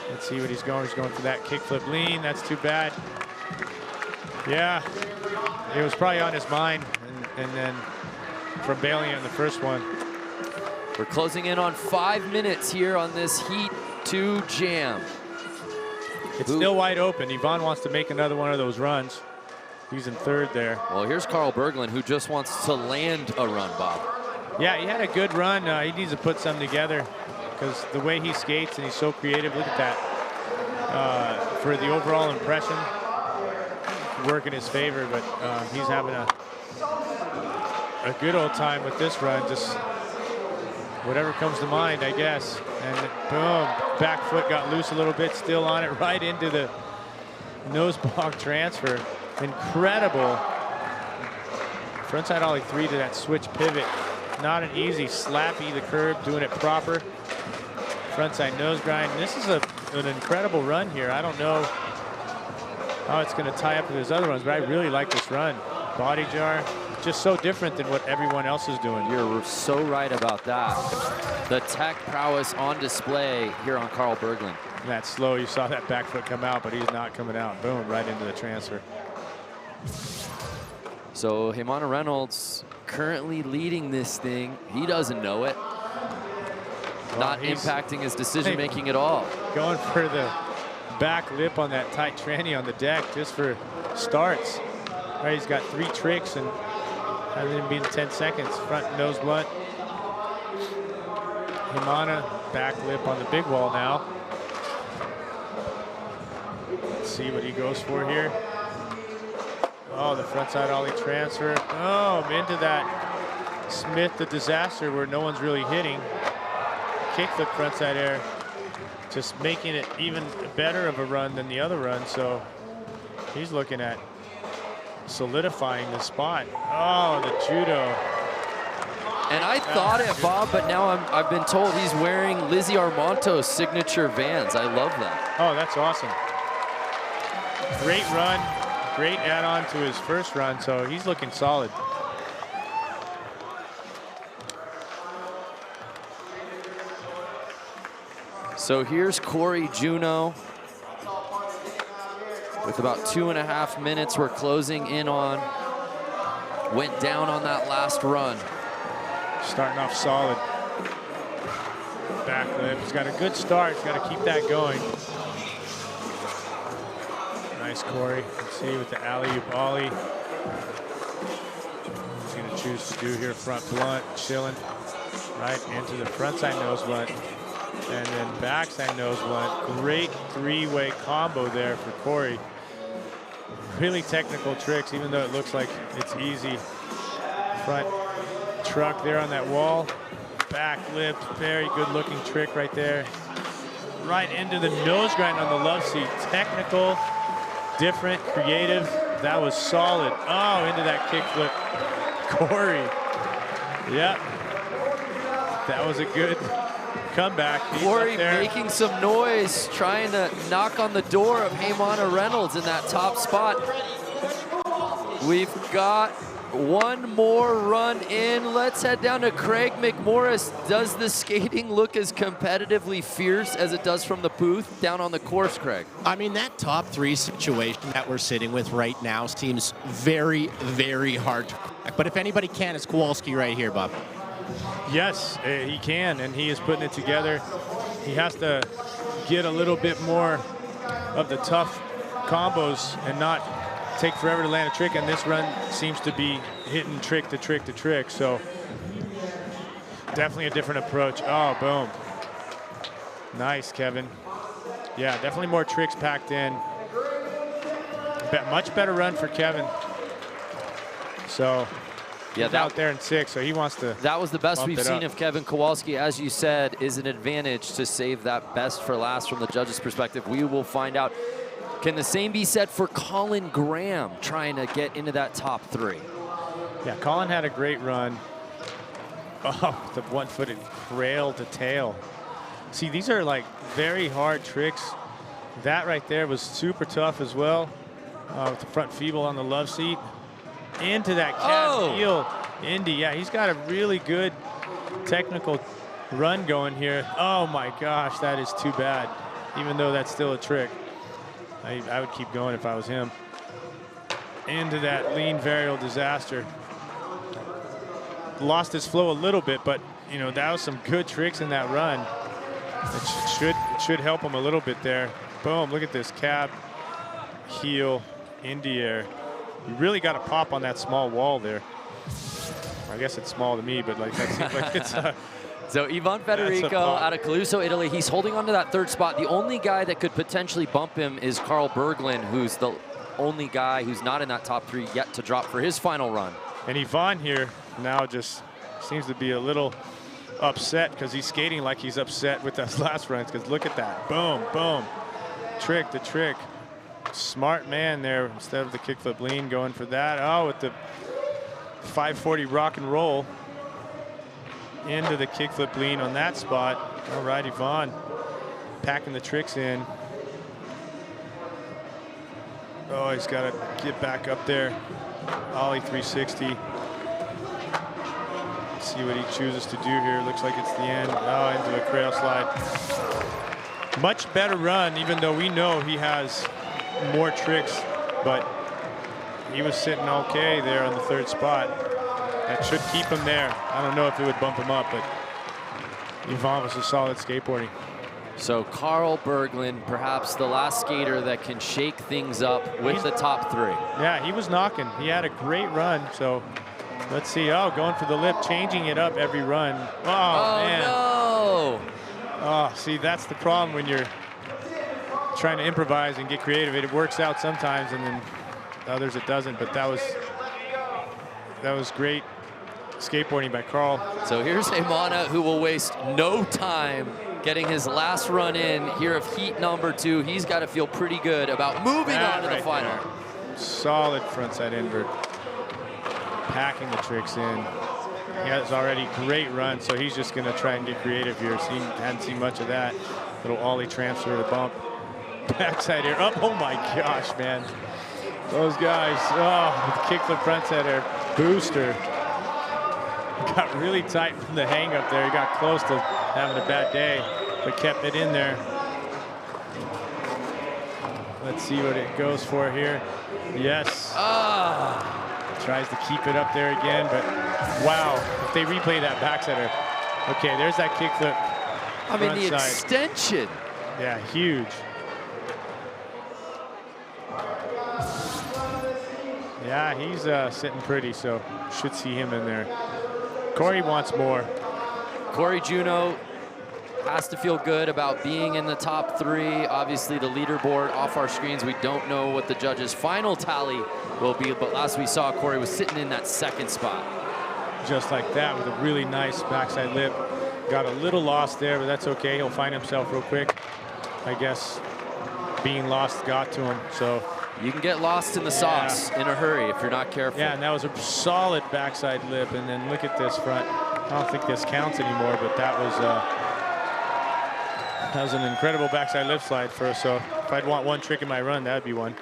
Let's see what he's going. He's going for that kickflip lean. That's too bad. Yeah, it was probably on his mind, and then from bailing on the first one. We're closing in on 5 minutes here on this Heat 2 jam. It's still wide open. Yvonne wants to make another one of those runs. He's in third there. Well, here's Carl Berglund, who just wants to land a run, Bob. Yeah, he had a good run. He needs to put something together because the way he skates and he's so creative. Look at that. For the overall impression, work in his favor, but he's having a good old time with this run. Just whatever comes to mind, I guess. And boom, back foot got loose a little bit, still on it, right into the nose block transfer. Incredible. Frontside ollie 3 to that switch pivot. Not an easy slappy the curb, doing it proper. Frontside nose grind. This is an incredible run here. I don't know how it's going to tie up with his other runs, but I really like this run. Body jar, just so different than what everyone else is doing. You're so right about that. The tech prowess on display here on Carl Berglund. That slow, you saw that back foot come out, but he's not coming out. Boom, right into the transfer. So Himana Reynolds currently leading this thing. He doesn't know it. Well, not impacting his decision making at all. Going for the back lip on that tight tranny on the deck just for starts. Right, he's got 3 tricks and hasn't even been 10 seconds. Front nose blunt. Himana back lip on the big wall now. Let's see what he goes for here. Oh, the frontside ollie transfer. Oh, into that Smith the disaster where no one's really hitting. Kickflip frontside air, just making it even better of a run than the other run. So he's looking at solidifying the spot. Oh, the judo. And I thought it, Bob, but now I've been told he's wearing Lizzie Armanto's signature Vans. I love that. Oh, that's awesome. Great run. Great add-on to his first run, so he's looking solid. So here's Corey Juneau. With about 2.5 minutes, we're closing in on. Went down on that last run. Starting off solid. Back lip. He's got a good start. He's got to keep that going. Nice, Corey. Let's see with the alley-oop ollie. He's going to choose to do here. Front blunt, chilling. Right into the frontside nose blunt. And then backside nose blunt. Great 3-way combo there for Corey. Really technical tricks, even though it looks like it's easy. Front truck there on that wall. Back lip, very good looking trick right there. Right into the nose grind on the love seat. Technical, different, creative. That was solid. Oh, into that kickflip. Corey. Yep. That was a good comeback. Corey making some noise, trying to knock on the door of Himana Reynolds in that top spot. We've got one more run in. Let's head down to Craig McMorris. Does the skating look as competitively fierce as it does from the booth down on the course, Craig? I mean, that top 3 situation that we're sitting with right now seems very, very hard to crack. But if anybody can, it's Kowalski right here, Bob. Yes, he can, and he is putting it together. He has to get a little bit more of the tough combos and not take forever to land a trick, and this run seems to be hitting trick to trick to trick, so definitely a different approach. Oh, boom. Nice, Kevin. Yeah, definitely more tricks packed in. Much better run for Kevin. So yeah, that out there in 6, so he wants to. That was the best we've seen up. of Kevin Kowalski. As you said, is an advantage to save that best for last from the judges' perspective. We will find out. Can the same be said for Colin Graham trying to get into that top 3? Yeah, Colin had a great run. Oh, the one-footed rail to tail. See, these are like very hard tricks. That right there was super tough as well. With the front feeble on the love seat. Into that cat heel. Indy, yeah, he's got a really good technical run going here. Oh my gosh, that is too bad. Even though that's still a trick. I would keep going if I was him. Into that lean varial disaster. Lost his flow a little bit, but you know, that was some good tricks in that run. It should help him a little bit there. Boom, look at this cab, heel, into air. You really got to pop on that small wall there. I guess it's small to me, but like that seems like it's So Ivan Federico out of Caluso, Italy, he's holding on to that third spot. The only guy that could potentially bump him is Carl Berglund, who's the only guy who's not in that top 3 yet to drop for his final run. And Ivan here now just seems to be a little upset because he's skating like he's upset with those last runs, because look at that. Boom, boom. Trick, the trick. Smart man there instead of the kickflip lean going for that. Oh, with the 540 rock and roll into the kickflip lean on that spot. All right, Ivan packing the tricks in. Oh, he's got to get back up there. Ollie 360. Let's see what he chooses to do here. Looks like it's the end. Oh, into a cradle slide. Much better run, even though we know he has more tricks, but he was sitting okay there on the third spot. That should keep him there. I don't know if it would bump him up, but Ivan was a solid skateboarding. So Carl Berglund, perhaps the last skater that can shake things up with the top 3. Yeah, he was knocking. He had a great run, so let's see. Oh, going for the lip, changing it up every run. Oh man. No. Oh, see, that's the problem when you're trying to improvise and get creative. It works out sometimes, and then others it doesn't. But that was great skateboarding by Carl. So here's Emana, who will waste no time getting his last run in here of heat number 2. He's got to feel pretty good about moving on to the final. There. Solid frontside invert. Packing the tricks in. He has already great run, so he's just going to try and get creative here. Hadn't seen much of that. Little ollie transfer to bump. Backside air up. Oh my gosh, man. Those guys. Oh, with kickflip frontside air. Booster. Got really tight from the hang up there. He got close to having a bad day, but kept it in there. Let's see what it goes for here. Yes. Tries to keep it up there again, but wow, if they replay that backsider. Okay, there's that kickflip. I mean, the extension. Yeah, huge. Yeah, he's sitting pretty, so should see him in there. Corey wants more. Corey Juneau has to feel good about being in the top 3. Obviously, the leaderboard off our screens, we don't know what the judges' final tally will be, but last we saw, Corey was sitting in that 2nd spot. Just like that, with a really nice backside lip. Got a little lost there, but that's okay. He'll find himself real quick. I guess being lost got to him, so. You can get lost in the sauce in a hurry if you're not careful. Yeah, and that was a solid backside lip, and then look at this front. I don't think this counts anymore, but that was an incredible backside lip slide for us. So if I'd want one trick in my run, that'd be one.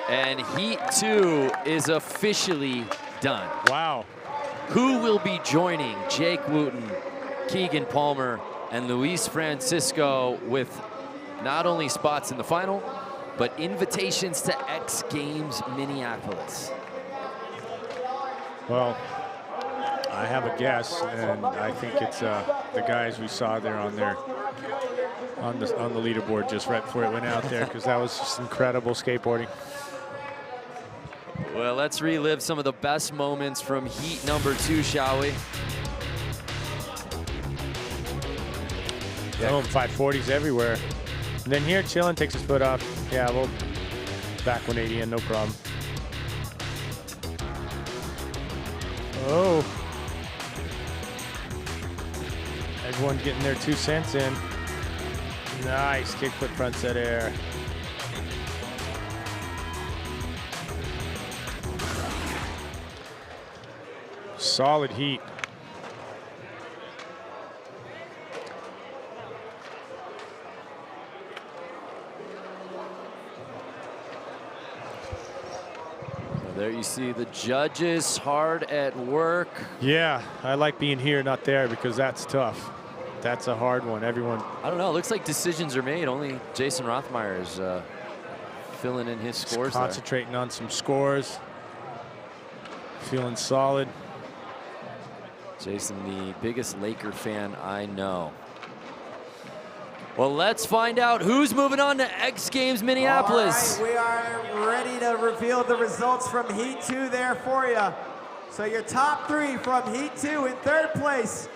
And heat 2 is officially done. Wow. Who will be joining Jake Wooten, Keegan Palmer, and Luis Francisco with not only spots in the final, but invitations to X Games Minneapolis? Well, I have a guess, and I think it's the guys we saw there on the leaderboard just right before it went out there, because that was just incredible skateboarding. Well, let's relive some of the best moments from heat number 2, shall we? Boom, 540s everywhere. And then here, chillin', takes his foot off. Yeah, we'll back 180 in, no problem. Oh. Everyone getting their 2 cents in. Nice kickflip frontside air. Solid heat. There you see the judges hard at work. Yeah, I like being here, not there, because that's tough. That's a hard one. Everyone. I don't know. It looks like decisions are made. Only Jason Rothmeyer is filling in his scores. Concentrating on some scores. Feeling solid. Jason, the biggest Laker fan I know. Well, let's find out who's moving on to X Games Minneapolis. All right, we are ready to reveal the results from Heat 2 there for you. So your top 3 from Heat 2 in 3rd place.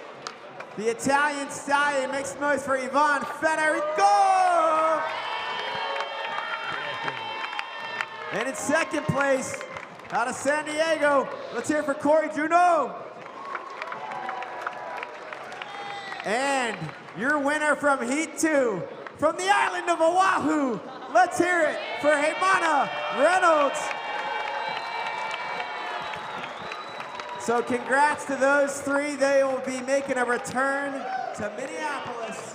The Italian Stallion. Make some noise for Ivan Federico. And in 2nd place, out of San Diego, let's hear it for Corey Juneau. And your winner from Heat 2, from the island of Oahu, let's hear it for Heimana Reynolds. So congrats to those 3. They will be making a return to Minneapolis.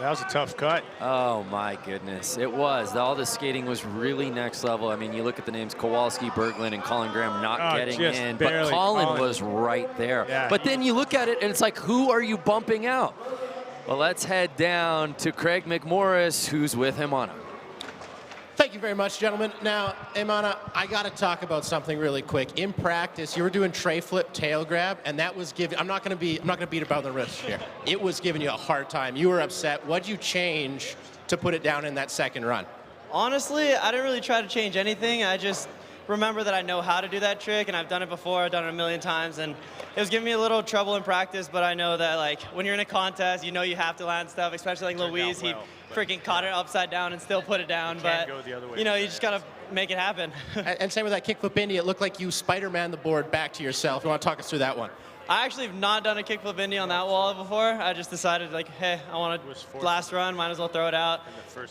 That was a tough cut. Oh my goodness, it was. All the skating was really next level. I mean, you look at the names Kowalski, Berglund, and Colin Graham not getting in, barely. but Colin was right there. Yeah, but then you look at it and it's like, who are you bumping out? Well, let's head down to Craig McMorris, who's with Heimana. Thank you very much, gentlemen. Now, Heimana, I got to talk about something really quick. In practice, you were doing tray flip tail grab, and that was giving. I'm not going to beat about the wrist here. It was giving you a hard time. You were upset. What'd you change to put it down in that 2nd run? Honestly, I didn't really try to change anything. I just remember that I know how to do that trick, and I've done it before. I've done it a million times, and it was giving me a little trouble in practice, but I know that, like, when you're in a contest, you know you have to land stuff, especially like Luis. He freaking caught it upside down and still put it down, but, you know, you just got to make it happen. And same with that kickflip Indy. It looked like you Spider-Man the board back to yourself. You want to talk us through that one? I actually have not done a kickflip Indy on that wall before. I just decided, like, hey, I want to last run, might as well throw it out.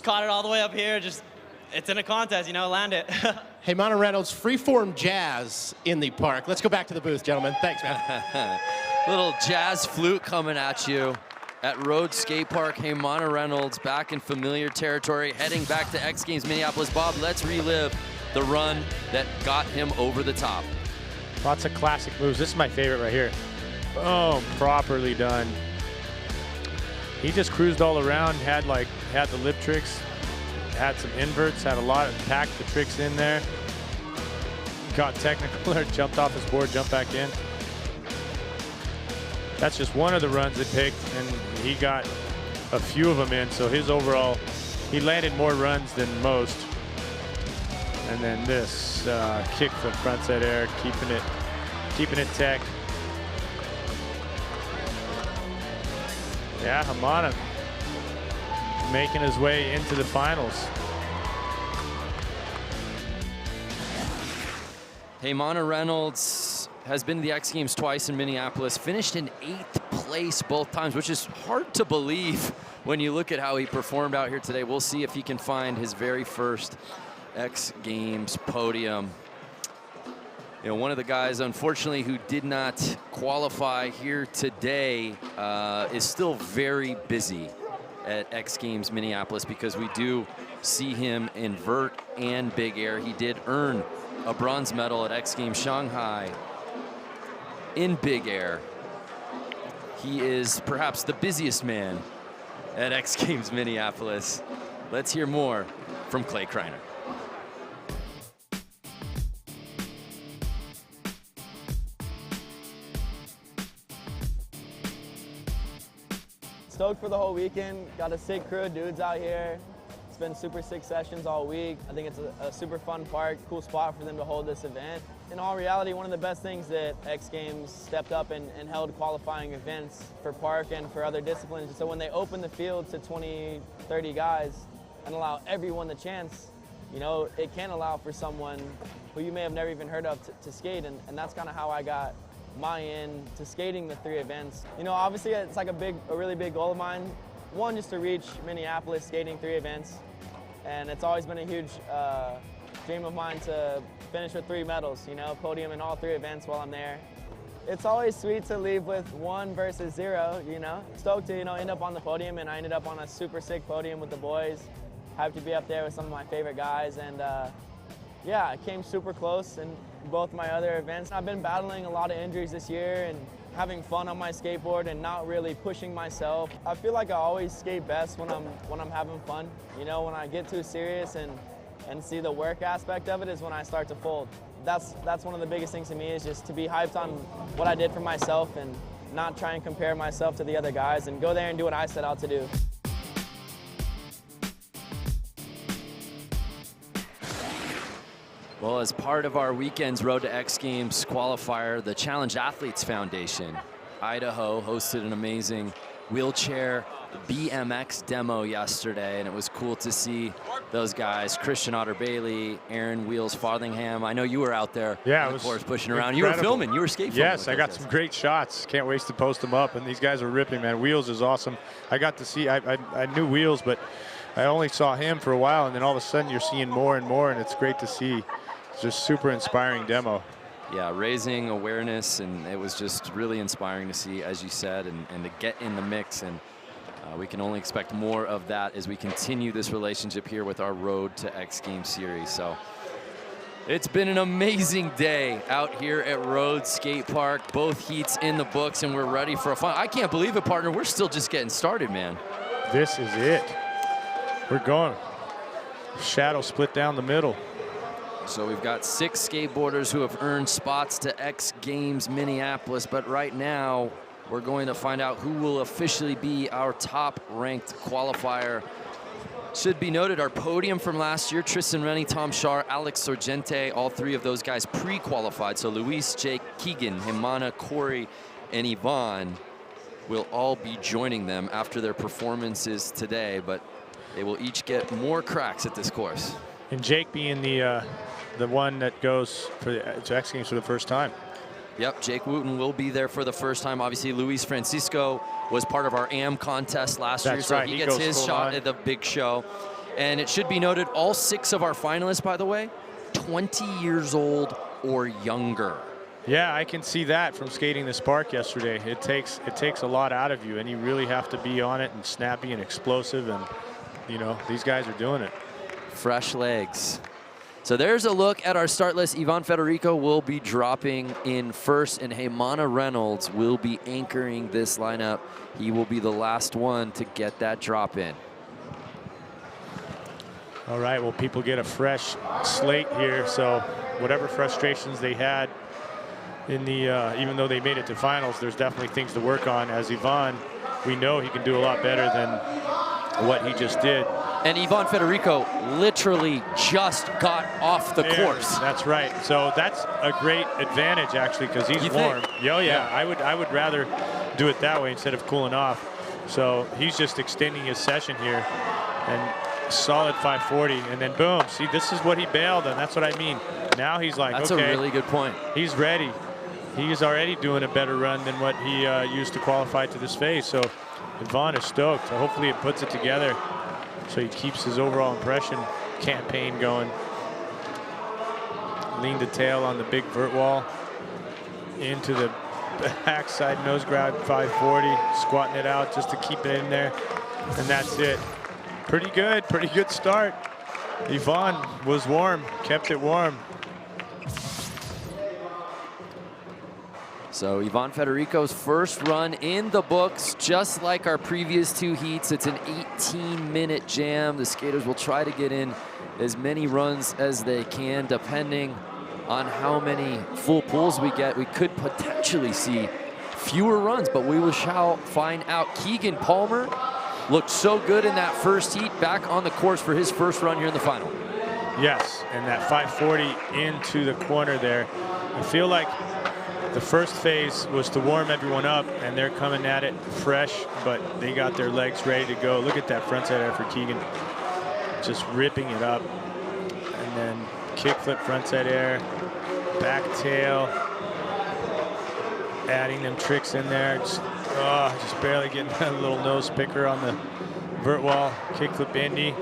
Caught it all the way up here, just, it's in a contest, you know, land it. Heimana Reynolds, freeform jazz in the park. Let's go back to the booth, gentlemen. Thanks, man. Little jazz flute coming at you at Rhodes Skate Park. Heimana Reynolds back in familiar territory, heading back to X Games Minneapolis. Bob, let's relive the run that got him over the top. Lots of classic moves. This is my favorite right here. Oh, properly done. He just cruised all around, had the lip tricks, had some inverts, had a lot of packed the tricks in there. Got technical or jumped off his board, jumped back in. That's just one of the runs it picked, and he got a few of them in. So his overall, he landed more runs than most. And then this kick from frontside air, keeping it tech. Yeah, Heimana making his way into the finals. Heimana Reynolds has been to the X Games twice in Minneapolis, finished in 8th place both times, which is hard to believe when you look at how he performed out here today. We'll see if he can find his very first X Games podium. You know, one of the guys, unfortunately, who did not qualify here today is still very busy at X Games Minneapolis, because we do see him in vert and big air. He did earn a bronze medal at X Games Shanghai in big air. He is perhaps the busiest man at X Games Minneapolis. Let's hear more from Clay Kreiner. Stoked for the whole weekend. Got a sick crew of dudes out here. It's been super sick sessions all week. I think it's a super fun park, cool spot for them to hold this event. In all reality, one of the best things that X Games stepped up and held qualifying events for park and for other disciplines. So when they open the field to 20, 30 guys and allow everyone the chance, you know, it can allow for someone who you may have never even heard of to skate, and that's kind of how I got my in to skating the 3 events. You know, obviously it's like a really big goal of mine. One, just to reach Minneapolis skating 3 events, and it's always been a huge dream of mine to finish with 3 medals, you know, podium in all 3 events while I'm there. It's always sweet to leave with 1 versus 0, you know. Stoked to, you know, end up on the podium, and I ended up on a super sick podium with the boys. Happy to be up there with some of my favorite guys, and Yeah, I came super close in both my other events. I've been battling a lot of injuries this year and having fun on my skateboard and not really pushing myself. I feel like I always skate best when I'm having fun. You know, when I get too serious and see the work aspect of it is when I start to fold. That's one of the biggest things to me, is just to be hyped on what I did for myself and not try and compare myself to the other guys and go there and do what I set out to do. Well, as part of our weekend's Road to X Games qualifier, the Challenge Athletes Foundation, Idaho, hosted an amazing wheelchair BMX demo yesterday, and it was cool to see those guys, Christian Otter-Bailey, Aaron Wheels Farthingham. I know you were out there, yeah, of course, pushing around. Incredible. You were filming, you were skate filming. Yes, I got some great shots. Can't wait to post them up, and these guys are ripping, man. Wheels is awesome. I got to see, I knew Wheels, but I only saw him for a while, and then all of a sudden you're seeing more and more, and it's great to see. It's just super inspiring demo. Yeah, raising awareness, and it was just really inspiring to see, as you said, and to get in the mix. And we can only expect more of that as we continue this relationship here with our Road to X Games series. So it's been an amazing day out here at Rhodes Skate Park. Both heats in the books, and we're ready for a final. I can't believe it, partner. We're still just getting started, man. This is it. We're going. Shadow split down the middle. So we've got 6 skateboarders who have earned spots to X Games Minneapolis, but right now we're going to find out who will officially be our top-ranked qualifier. Should be noted, our podium from last year, Tristan Rennie, Tom Shar, Alex Sorgente, all 3 of those guys pre-qualified. So Luis, Jake, Keegan, Himana, Corey, and Yvonne will all be joining them after their performances today, but they will each get more cracks at this course. And Jake being the one that goes to X Games for the first time. Yep, Jake Wooten will be there for the first time. Obviously, Luis Francisco was part of our AM contest last year, so right. he gets his shot at the big show. And it should be noted, all 6 of our finalists, by the way, 20 years old or younger. Yeah, I can see that from skating this park yesterday. It takes a lot out of you, and you really have to be on it and snappy and explosive, and you know, these guys are doing it. Fresh legs. So there's a look at our start list. Ivan Federico will be dropping in first, and Himana Reynolds will be anchoring this lineup. He will be the last one to get that drop in. All right, well, people get a fresh slate here, so whatever frustrations they had in the, even though they made it to finals, there's definitely things to work on. As Ivan, we know he can do a lot better than what he just did. And Ivan Federico literally just got off the course. That's right. So that's a great advantage, actually, because he's warm. Oh, yeah. I would rather do it that way instead of cooling off. So he's just extending his session here, and solid 540, and then boom. See, this is what he bailed, and that's what I mean. Now he's like, that's okay, a really good point. He's ready. He is already doing a better run than what he used to qualify to this phase. So Ivan is stoked. So hopefully it puts it together, so he keeps his overall impression campaign going. Lean to tail on the big vert wall. Into the backside nose grab 540. Squatting it out just to keep it in there. And that's it. Pretty good start. Ivan was warm, kept it warm. So Ivan Federico's first run in the books, just like our previous 2 heats. It's an 18-minute jam. The skaters will try to get in as many runs as they can, depending on how many full pulls we get. We could potentially see fewer runs, but we shall find out. Keegan Palmer looked so good in that first heat, back on the course for his first run here in the final. Yes, and that 540 into the corner there. I feel like the first phase was to warm everyone up, and they're coming at it fresh, but they got their legs ready to go. Look at that frontside air for Keegan. Just ripping it up. And then kickflip frontside air, back tail, adding them tricks in there. Just barely getting that little nose picker on the vert wall. Kickflip Indy.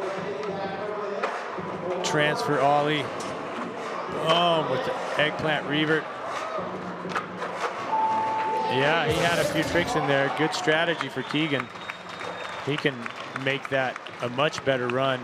Transfer ollie. Boom, with the eggplant revert. Yeah, he had a few tricks in there. Good strategy for Keegan. He can make that a much better run,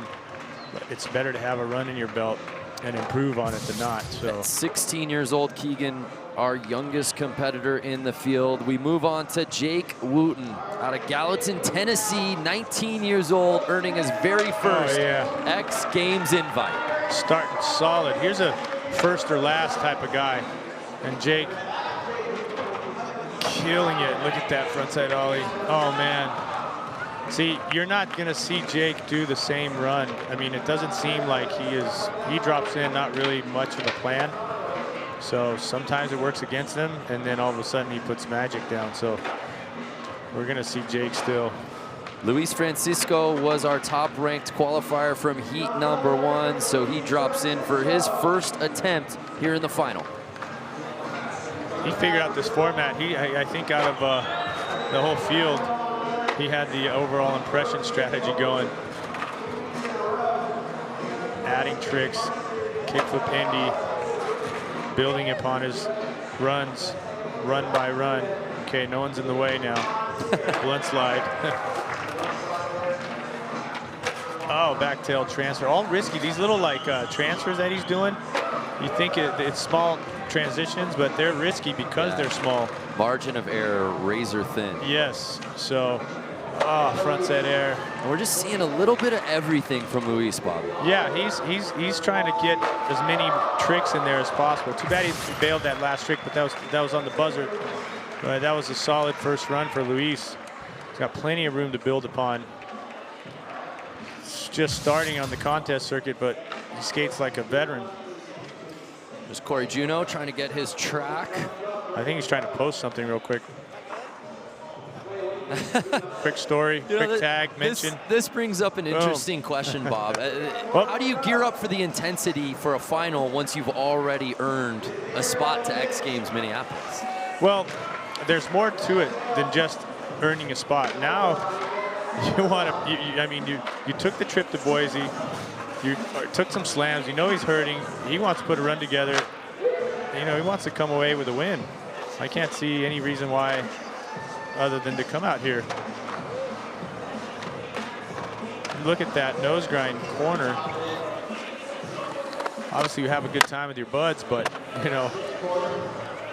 but it's better to have a run in your belt. and improve on it than not. So At 16 years old, Keegan, our youngest competitor in the field. We move on to Jake Wooten out of Gallatin, Tennessee, 19 years old, earning his very first X Games invite. starting solid. Here's a first or last type of guy. And Jake killing it. Look at that frontside ollie. Oh, man. See, you're not going to see Jake do the same run. I mean, it doesn't seem like he drops in not really much of a plan. So sometimes it works against him, and then all of a sudden he puts magic down. So we're going to see Jake still. Luis Francisco was our top-ranked qualifier from heat number 1, so he drops in for his first attempt here in the final. He figured out this format. I think out of the whole field, he had the overall impression strategy going. Adding tricks, kickflip Indy, building upon his runs, run by run. Okay, no one's in the way now. Blunt slide. Oh, back tail transfer. All risky. These little like transfers that he's doing, you think it's small transitions, but they're risky because they're small. Margin of error razor thin. Yes. So, front set air. And we're just seeing a little bit of everything from Luis, Bob. Yeah, he's trying to get as many tricks in there as possible. Too bad he bailed that last trick, but that was on the buzzer. But that was a solid first run for Luis. He's got plenty of room to build upon. It's just starting on the contest circuit, but he skates like a veteran. There's Corey Juneau trying to get his track. I think he's trying to post something real quick. Quick story, quick tag, mention. This brings up an interesting question, Bob. How do you gear up for the intensity for a final once you've already earned a spot to X Games Minneapolis? Well, there's more to it than just earning a spot. Now, you want to, I mean, you took the trip to Boise, you took some slams, you know he's hurting, he wants to put a run together, you know, he wants to come away with a win. I can't see any reason why other than to come out here. Look at that nose grind corner. Obviously you have a good time with your buds, but you know,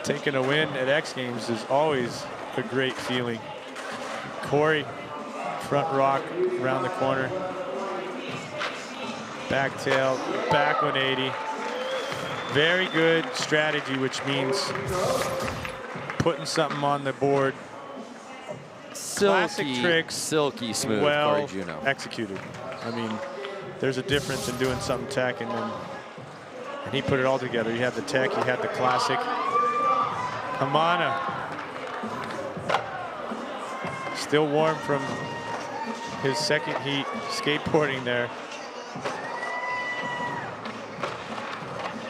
taking a win at X Games is always a great feeling. Corey, front rock around the corner. Back tail, back 180. Very good strategy, which means putting something on the board. Classic tricks, silky smooth, well Corey Juneau. executed. I mean, there's a difference in doing something tech and he put it all together. You had the tech, you had the classic. Hamana, still warm from his second heat skateboarding there.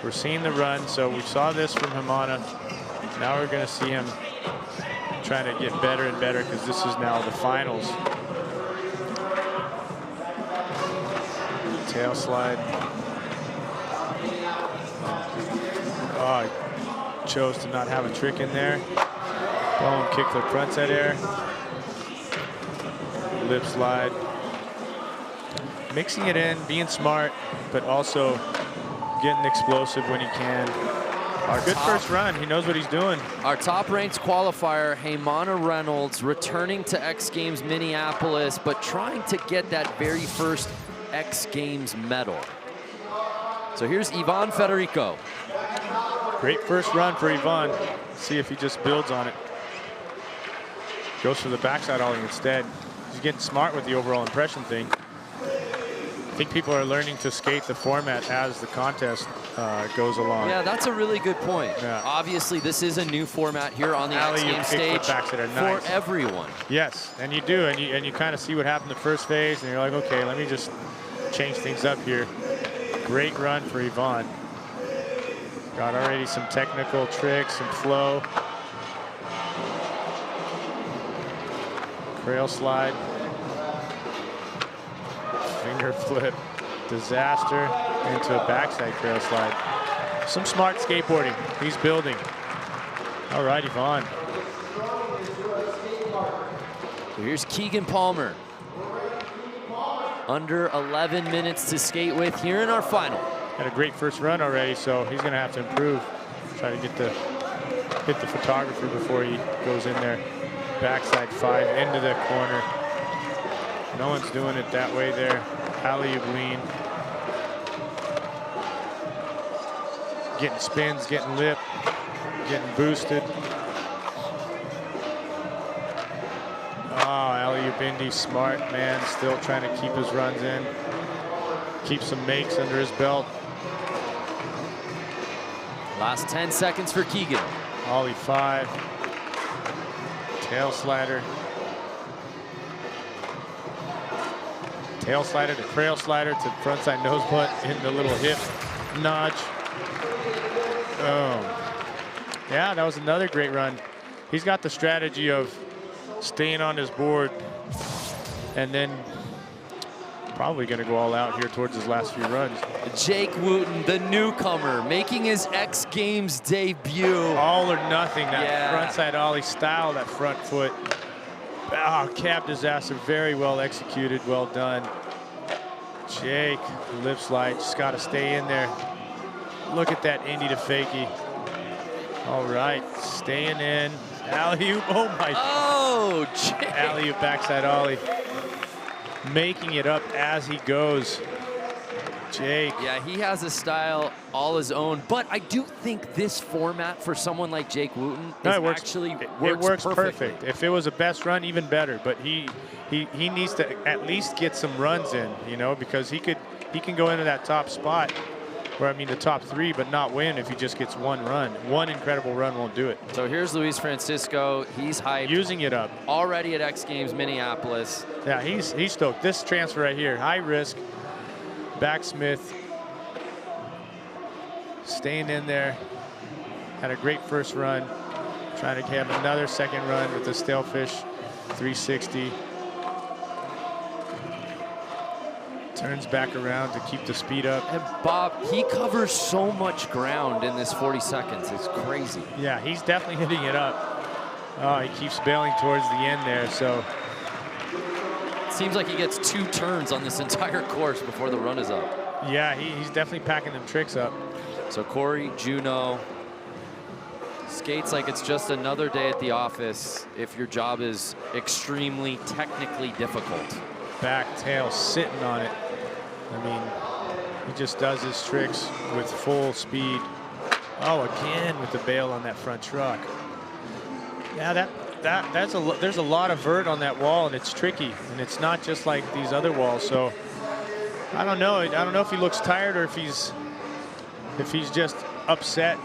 We're seeing the run, so we saw this from Hamana. Now we're going to see him trying to get better and better because this is now the finals. Tail slide. Oh, I chose to not have a trick in there. Boom, kickflip frontside air. Lip slide. Mixing it in, being smart, but also getting explosive when he can. Good first run. He knows what he's doing. Our top-ranked qualifier, Hamana Reynolds, returning to X Games Minneapolis, but trying to get that very first X Games medal. So here's Ivan Federico. Great first run for Ivan. See if he just builds on it. Goes for the backside ollie instead. He's getting smart with the overall impression thing. I think people are learning to skate the format as the contest goes along. Yeah, that's a really good point. Yeah. Obviously, this is a new format here on the X Games stage for everyone. Yes, and you do, and you kind of see what happened the first phase, and you're like, okay, let me just change things up here. Great run for Ivan. Got already some technical tricks, some flow. Crail slide. Finger flip, disaster into a backside crail slide. Some smart skateboarding. He's building. All right, Ivan. So here's Keegan Palmer. Under 11 minutes to skate with here in our final. Had a great first run already, so he's going to have to improve. Try to hit the photographer before he goes in there. Backside 5 into the corner. No one's doing it that way there. Alley-oop lean. Getting spins, getting lip, getting boosted. Oh, alley-oop Indy, smart man, still trying to keep his runs in. Keep some makes under his belt. Last 10 seconds for Keegan. Ollie 5. Tail slider. Tail slider to trail slider to frontside nose blunt in the little hip notch. Oh. Yeah, that was another great run. He's got the strategy of staying on his board and then probably going to go all out here towards his last few runs. Jake Wooten, the newcomer, making his X Games debut. All or nothing, that Yeah. frontside ollie style, that front foot. Oh, cab disaster, very well executed, well done. Jake, lip slide, just got to stay in there. Look at that Indy to fakie. All right, staying in. Alley-oop, oh my. Oh, Jake. Alley-oop backside ollie. Making it up as he goes. Jake. Yeah, he has a style all his own, but I do think this format for someone like Jake Wooten No, is it works, actually it works works perfectly. perfect. If it was a best run, even better. But he needs to at least get some runs in, you know, because he can go into that top spot, or I mean the top 3, but not win if he just gets one run. One incredible run won't do it. So here's Luis Francisco. He's hyped. Using it up. Already at X Games Minneapolis. Yeah, he's stoked. This transfer right here, high risk, backsmith, staying in there. Had a great first run. Trying to have another second run with the Stalefish 360. Turns back around to keep the speed up. And Bob, he covers so much ground in this 40 seconds. It's crazy. Yeah, he's definitely hitting it up. Oh, he keeps bailing towards the end there, so. It seems like he gets 2 turns on this entire course before the run is up. Yeah, he's definitely packing them tricks up. So Corey Juneau skates like it's just another day at the office if your job is extremely technically difficult. Back tail sitting on it. I mean, he just does his tricks with full speed. Oh, again with the bail on that front truck. Yeah, there's a lot of vert on that wall, and it's tricky, and it's not just like these other walls. So I don't know. I don't know if he looks tired or if he's just upset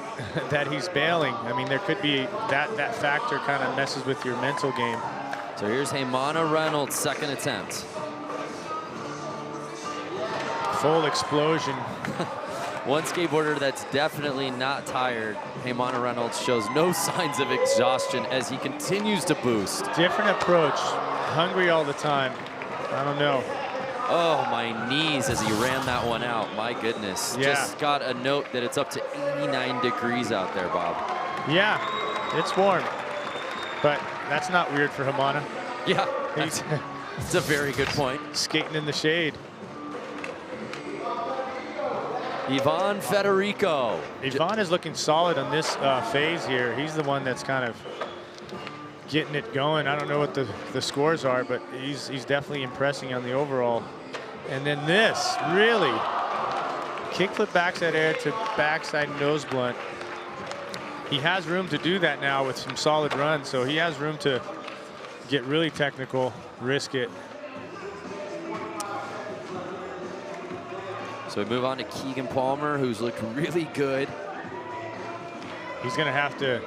that he's bailing. I mean, there could be that factor kind of messes with your mental game. So here's Heymana Reynolds' second attempt. Full explosion. One skateboarder that's definitely not tired. Heymana Reynolds shows no signs of exhaustion as he continues to boost. Different approach. Hungry all the time. I don't know. Oh, my knees as he ran that one out. My goodness. Yeah. Just got a note that it's up to 89 degrees out there, Bob. Yeah, it's warm. But that's not weird for Heymana. Yeah, He's that's a very good point. skating in the shade. Ivan Federico. Ivan is looking solid on this phase here. He's the one that's kind of getting it going. I don't know what the scores are, but he's definitely impressing on the overall. And then this, really, kickflip backside air to backside nose blunt. He has room to do that now with some solid runs, so he has room to get really technical, risk it. So we move on to Keegan Palmer, who's looked really good. He's going to have to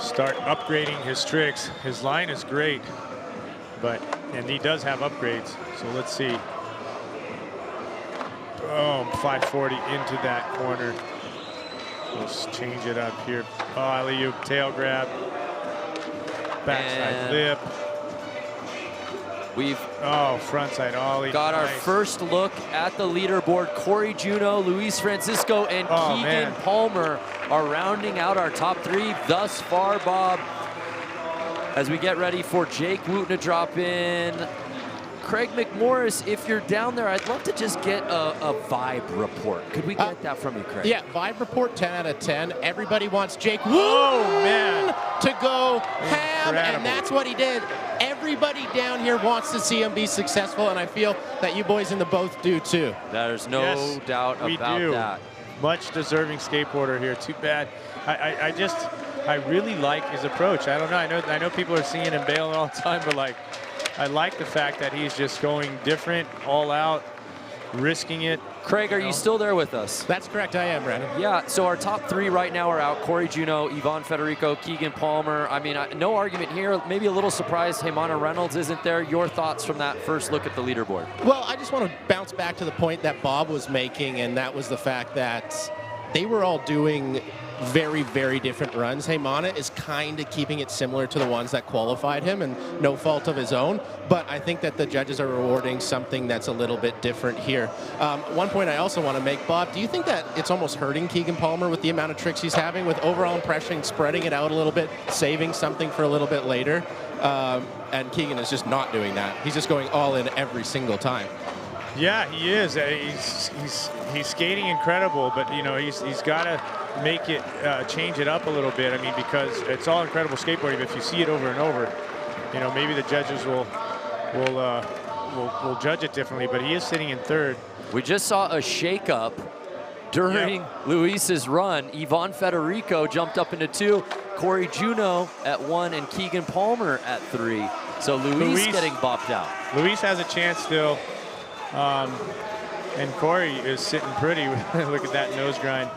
start upgrading his tricks. His line is great, and he does have upgrades. So let's see. Boom, 540 into that corner. Let's change it up here. Oh, alley-oop, tail grab, backside And lip. We've Frontside ollie. got our Nice. first look at the leaderboard. Corey Juneau, Luis Francisco, and Keegan man. Palmer are rounding out our top 3 thus far, Bob. As we get ready for Jake Wooten to drop in, Craig McMorris, if you're down there, I'd love to just get a vibe report. Could we get that from you, Craig? Yeah, vibe report 10 out of 10. Everybody wants Jake Woo man. to go ham, Incredible. and that's what he did. Everybody down here wants to see him be successful, and I feel that you boys in the booth do too. There's no Yes, doubt we about do. that. Much deserving skateboarder here. Too bad. I really like his approach. I don't know. I know people are seeing him bailing all the time, but like, I like the fact that he's just going different, all out, risking it. Craig, are you still there with us? That's correct, I am, Brandon. Yeah, so our top 3 right now are out. Corey Juneau, Yvonne Federico, Keegan Palmer. I mean, no argument here. Maybe a little surprised Heymana Reynolds isn't there. Your thoughts from that first look at the leaderboard? Well, I just want to bounce back to the point that Bob was making, and that was the fact that they were all doing very, very different runs. Heymana is kind of keeping it similar to the ones that qualified him, and no fault of his own. But I think that the judges are rewarding something that's a little bit different here. One point I also want to make, Bob, do you think that it's almost hurting Keegan Palmer with the amount of tricks he's having, with overall impression, spreading it out a little bit, saving something for a little bit later? And Keegan is just not doing that. He's just going all in every single time. Yeah, he is. He's skating incredible, but you know he's got to make it change it up a little bit. I mean, because it's all incredible skateboarding. But if you see it over and over, you know maybe the judges will judge it differently. But he is sitting in third. We just saw a shakeup during Luis's run. Yvonne Federico jumped up into 2, Corey Juneau at 1, and Keegan Palmer at 3. So Luis getting bopped out. Luis has a chance still. And Corey is sitting pretty. Look at that nose grind.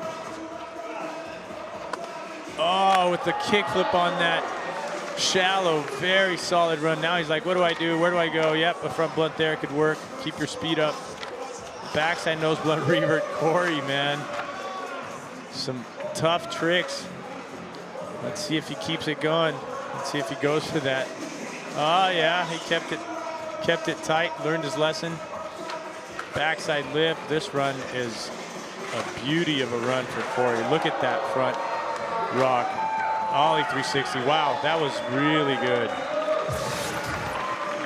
Oh, with the kickflip on that shallow, very solid run. Now he's like, what do I do? Where do I go? Yep, a front blunt there could work. Keep your speed up. Backside nose blunt revert. Corey, man. Some tough tricks. Let's see if he keeps it going. Let's see if he goes for that. Oh, yeah, he kept it tight, learned his lesson. Backside lift. This run is a beauty of a run for Corey. Look at that front rock. Ollie 360. Wow, that was really good.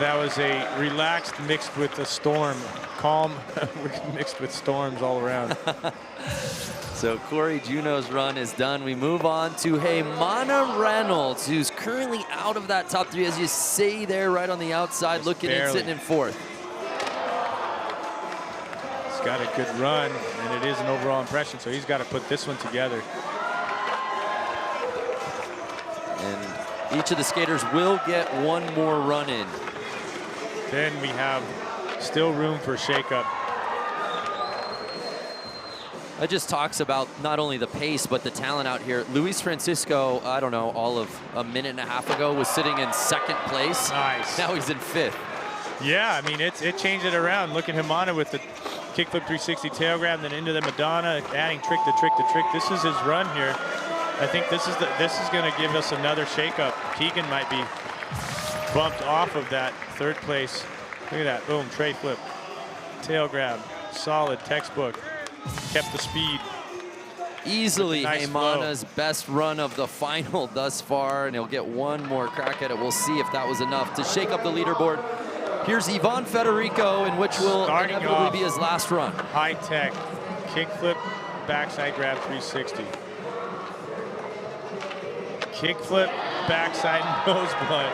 That was a relaxed mixed with a storm. Calm mixed with storms all around. So Corey Juneau's run is done. We move on to Heymana Reynolds, who's currently out of that top 3, as you say there, right on the outside, just looking and sitting in 4th. Got a good run, and it is an overall impression, so he's got to put this one together. And each of the skaters will get 1 more run in. Then we have still room for shakeup. That just talks about not only the pace, but the talent out here. Luis Francisco, I don't know, all of a minute and a half ago was sitting in 2nd place. Nice. Now he's in 5th. Yeah, I mean, it changed it around. Look at Heymana with the kickflip 360 tail grab, then into the Madonna, adding trick to trick to trick. This is his run here. I think this is going to give us another shakeup. Keegan might be bumped off of that 3rd place. Look at that, boom, tray flip, tail grab, solid textbook, kept the speed. Easily nice Heymana's best run of the final thus far, and he'll get 1 more crack at it. We'll see if that was enough to shake up the leaderboard. Here's Yvonne Federico, in which will inevitably be his last run. High tech, kickflip, backside grab 360. Kickflip, backside nose blunt.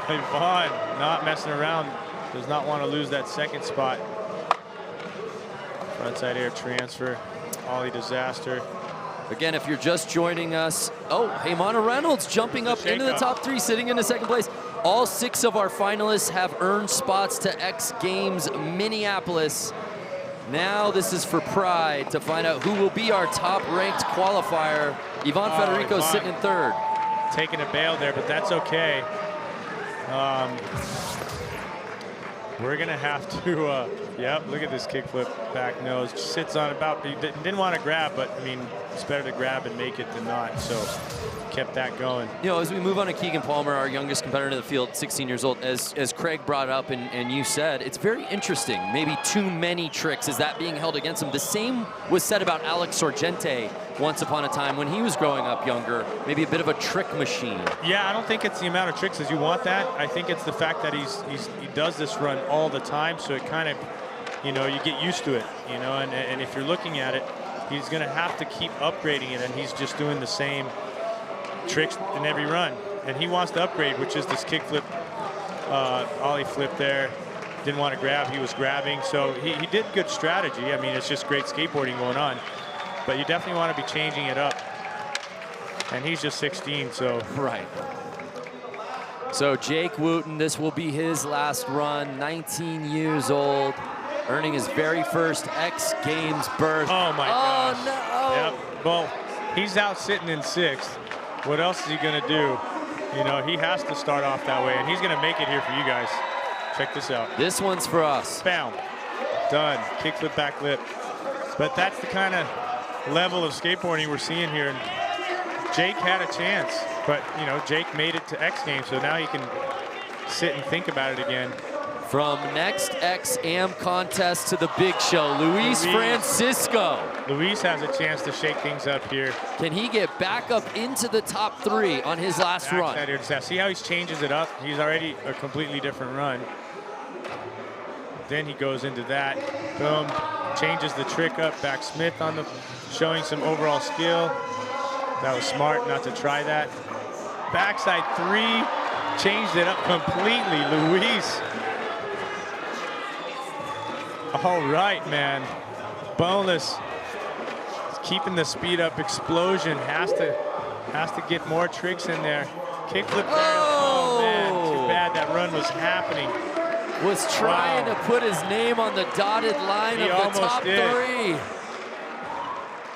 Yvonne not messing around, does not want to lose that 2nd spot. Frontside air transfer, ollie disaster. Again, if you're just joining us, Heymana Reynolds jumping up into the top 3, sitting in the 2nd place. All 6 of our finalists have earned spots to X Games Minneapolis. Now this is for pride to find out who will be our top-ranked qualifier. Yvonne Federico sitting in 3rd. Taking a bail there, but that's okay. We're gonna have to, yep, look at this kickflip back nose. Sits on about, he didn't want to grab, but I mean, It's better to grab and make it than not. So kept that going. You know, as we move on to Keegan Palmer, our youngest competitor in the field, 16 years old, as Craig brought up and you said, it's very interesting. Maybe too many tricks. Is that being held against him? The same was said about Alex Sorgente once upon a time when he was growing up younger. Maybe a bit of a trick machine. Yeah, I don't think it's the amount of tricks as you want that. I think it's the fact that he does this run all the time, so it kind of, you know, you get used to it, you know, and if you're looking at it, he's going to have to keep upgrading it, and he's just doing the same tricks in every run. And he wants to upgrade, which is this kickflip, ollie flip there. Didn't want to grab, he was grabbing. So he did good strategy. I mean, it's just great skateboarding going on. But you definitely want to be changing it up. And he's just 16, so. Right. So Jake Wooten, this will be his last run, 19 years old, earning his very first X Games berth. Oh my gosh. Oh no. Yep. Well, he's out sitting in 6th. What else is he gonna do? You know, he has to start off that way, and he's gonna make it here for you guys. Check this out. This one's for us. Bam. Done. Kickflip, backflip. But that's the kind of level of skateboarding we're seeing here. And Jake had a chance, but you know, Jake made it to X Games, so now he can sit and think about it again. From next X-Am contest to the big show, Luis Francisco. Luis has a chance to shake things up here. Can he get back up into the top 3 on his last run? See how he changes it up? He's already a completely different run. Then he goes into that. Boom. Changes the trick up. Back Smith on the, showing some overall skill. That was smart not to try that. Backside 3. Changed it up completely. Luis. All right, man. Boneless. Keeping the speed up. Explosion has to get more tricks in there. Kickflip. Oh man, too bad that run was happening. Was trying to put his name on the dotted line of the top 3.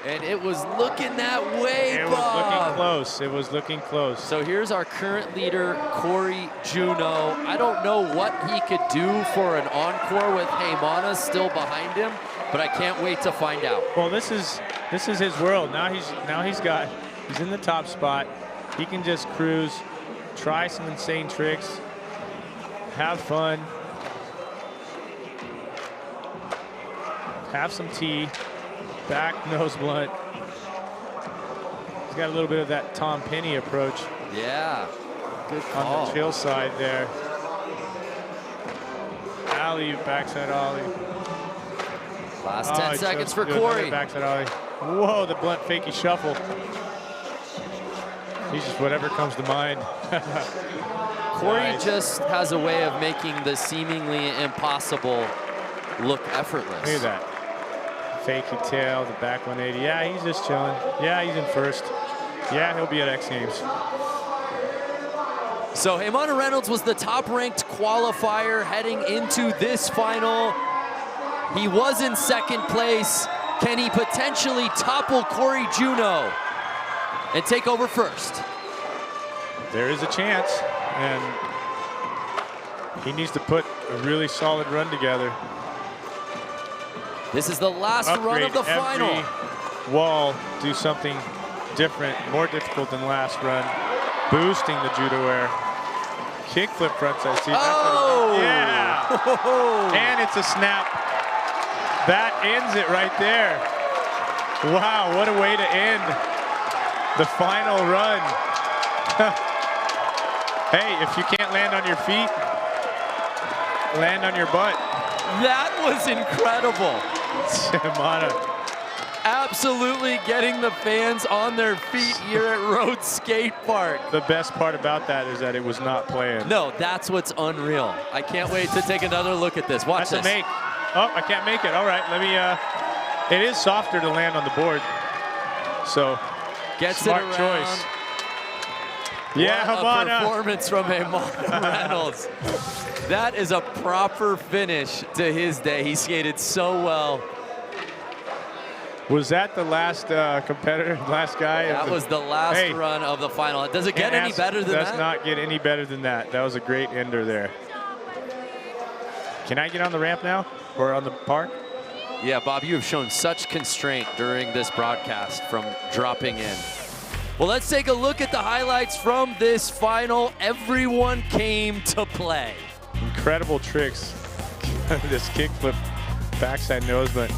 And it was looking that way, It Bob. was looking close. It was looking close. So here's our current leader, Corey Juneau. I don't know what he could do for an encore with Heymana still behind him, but I can't wait to find out. Well, this is his world. Now he's in the top spot. He can just cruise, try some insane tricks, have fun, have some tea. Back nose blunt. He's got a little bit of that Tom Penny approach. Yeah, good call. On the chill side there. Alley, backside ollie. Last 10 seconds for Corey. Backside ollie. Whoa, the blunt fakey shuffle. He's just whatever comes to mind. Corey just has a way of making the seemingly impossible look effortless. Look at that. Fakey tail, the back 180. Yeah, he's just chilling. Yeah, he's in first. Yeah, he'll be at X Games. So Heymana Reynolds was the top-ranked qualifier heading into this final. He was in 2nd place. Can he potentially topple Corey Juneau and take over first? There is a chance, and he needs to put a really solid run together. This is the last run of the final. Every wall, do something different, more difficult than last run. Boosting the judo air. Kickflip frontside. See, oh! Yeah! And it's a snap. That ends it right there. Wow, what a way to end the final run. Hey, if you can't land on your feet, land on your butt. That was incredible. Heymana. Absolutely getting the fans on their feet here at Rhodes Skate Park. The best part about that is that it was not planned. No, that's what's unreal. I can't wait to take another look at this. Watch That's this. a make. Oh, I can't make it. All right, let me, it is softer to land on the board. So, Gets smart it around. choice. Yeah, what a Heymana. performance from Heymana Reynolds. That is a proper finish to his day. He skated so well. Was that the last competitor, last guy? That was the last run of the final. Does it get any better than that? Does not get any better than that. That was a great ender there. Can I get on the ramp now? Or on the park? Yeah, Bob, you have shown such constraint during this broadcast from dropping in. Well, let's take a look at the highlights from this final. Everyone came to play. Incredible tricks. This kickflip, backside nose blunt.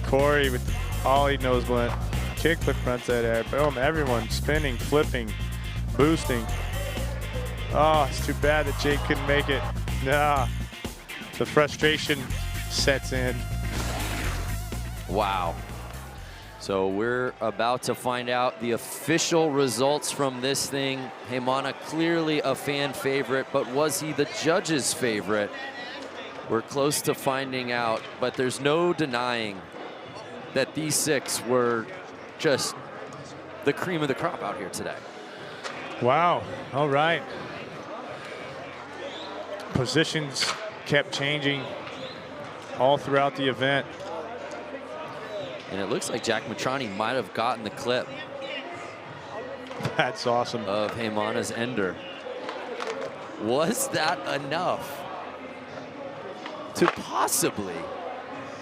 Corey with the ollie nose blunt. Kickflip frontside air. Boom, everyone spinning, flipping, boosting. Oh, it's too bad that Jake couldn't make it. Nah, the frustration sets in. Wow. So we're about to find out the official results from this thing. Heymana clearly a fan favorite, but was he the judge's favorite? We're close to finding out, but there's no denying that these 6 were just the cream of the crop out here today. Wow, all right. Positions kept changing all throughout the event. And it looks like Jack Matrani might have gotten the clip. That's awesome. Of Heymana's ender. Was that enough to possibly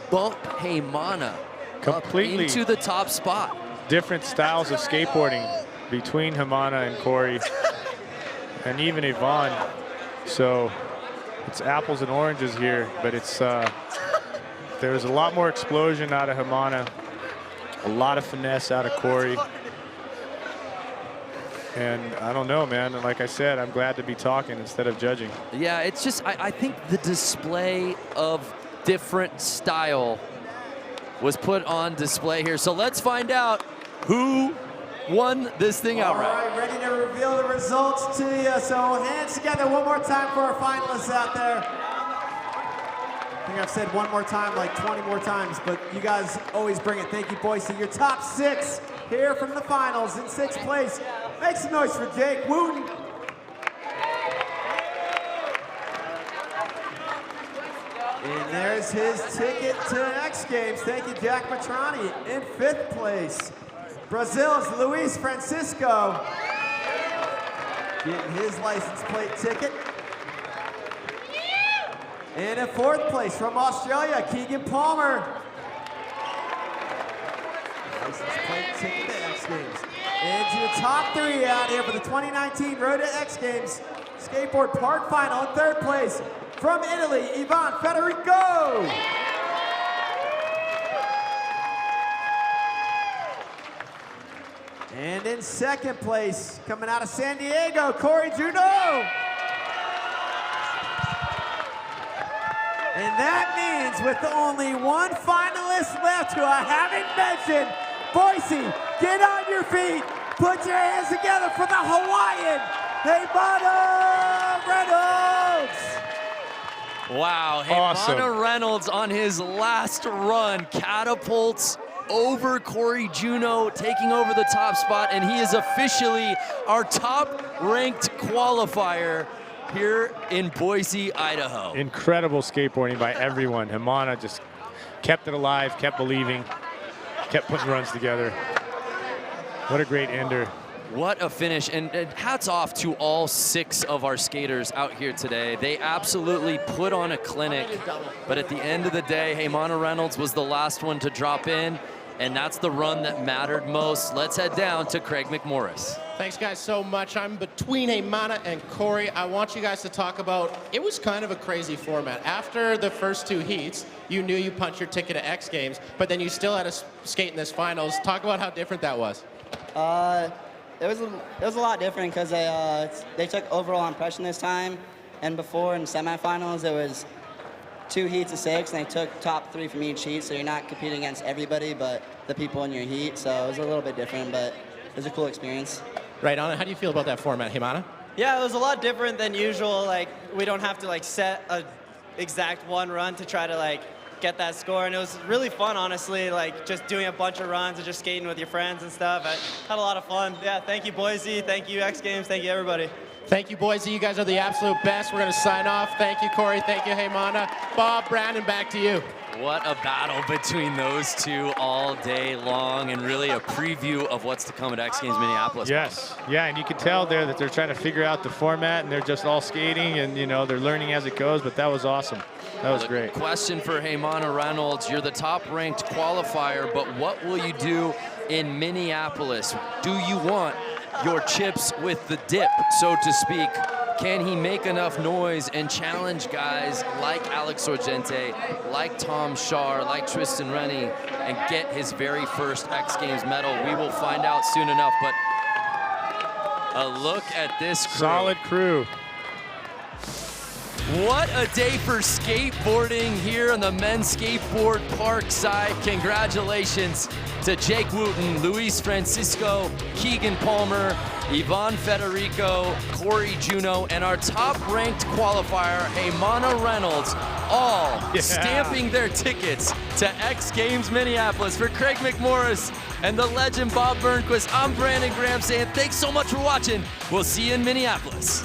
bump Heymana completely up into the top spot? Different styles of skateboarding between Heymana and Corey, and even Yvonne. So it's apples and oranges here, but it's there's a lot more explosion out of Heymana, a lot of finesse out of Corey. And I don't know, man. Like I said, I'm glad to be talking instead of judging. Yeah, it's just, I think the display of different style was put on display here. So let's find out who won this thing outright. All right, ready to reveal the results to you. So hands together one more time for our finalists out there. I think I've said one more time like 20 more times, but you guys always bring it. Thank you, Boise. Your top 6 here from the finals. In 6th place, make some noise for Jake Wooten. And there's his ticket to X Games. Thank you, Jack Matrani. In 5th place, Brazil's Luis Francisco, getting his license plate ticket. And in 4th place from Australia, Keegan Palmer. License plate ticket to X Games. And to the top 3 out here for the 2019 Road to X Games Skateboard Park Final. In 3rd place from Italy, Ivan Federico. And in 2nd place, coming out of San Diego, Corey Juneau. And that means with only one finalist left who I haven't mentioned, Boise, get on your feet, put your hands together for the Hawaiian, Heymana Reynolds. Wow, Awesome. Heymana Reynolds on his last run catapults over Corey Juneau, taking over the top spot, and he is officially our top-ranked qualifier here in Boise, Idaho. Incredible skateboarding by everyone. Heymana just kept it alive, kept believing, kept putting runs together. What a great ender. What a finish, and hats off to all 6 of our skaters out here today. They absolutely put on a clinic, but at the end of the day, Heymana Reynolds was the last one to drop in, and that's the run that mattered most. Let's head down to Craig McMorris. Thanks, guys, so much. I'm between Heymana and Corey. I want you guys to talk about, it was kind of a crazy format. After the first 2 heats, you knew you punched your ticket to X Games, but then you still had to skate in this finals. Talk about how different that was. It was a lot different because they took overall impression this time, and before in semifinals it was 2 heats of 6, and they took top 3 from each heat, so you're not competing against everybody but the people in your heat. So it was a little bit different, but it was a cool experience. Right on. How do you feel about that format, Heymana? Yeah, it was a lot different than usual. Like, we don't have to like set a exact one run to try to like get that score, and it was really fun, honestly, like just doing a bunch of runs and just skating with your friends and stuff. I had a lot of fun. Yeah, thank you, Boise. Thank you, X Games. Thank you, everybody. Thank you, Boise. You guys are the absolute best. We're going to sign off. Thank you, Corey. Thank you, Heymana. Bob, Brandon, back to you. What a battle between those two all day long, and really a preview of what's to come at X Games Minneapolis. Yes, yeah, and you can tell there that they're trying to figure out the format, and they're just all skating, and you know they're learning as it goes. But that was awesome. That was great. Question for Heymana Reynolds: you're the top-ranked qualifier, but what will you do in Minneapolis? Do you want your chips with the dip, so to speak? Can he make enough noise and challenge guys like Alex Sorgente, like Tom Schaar, like Tristan Rennie, and get his very first X Games medal? We will find out soon enough, but a look at this crew. Solid crew. What a day for skateboarding here on the men's skateboard park side. Congratulations to Jake Wooten, Luis Francisco, Keegan Palmer, Ivan Federico, Corey Juneau, and our top-ranked qualifier, Heymana Reynolds, all stamping their tickets to X Games Minneapolis. For Craig McMorris and the legend Bob Burnquist, I'm Brandon Graham saying thanks so much for watching. We'll see you in Minneapolis.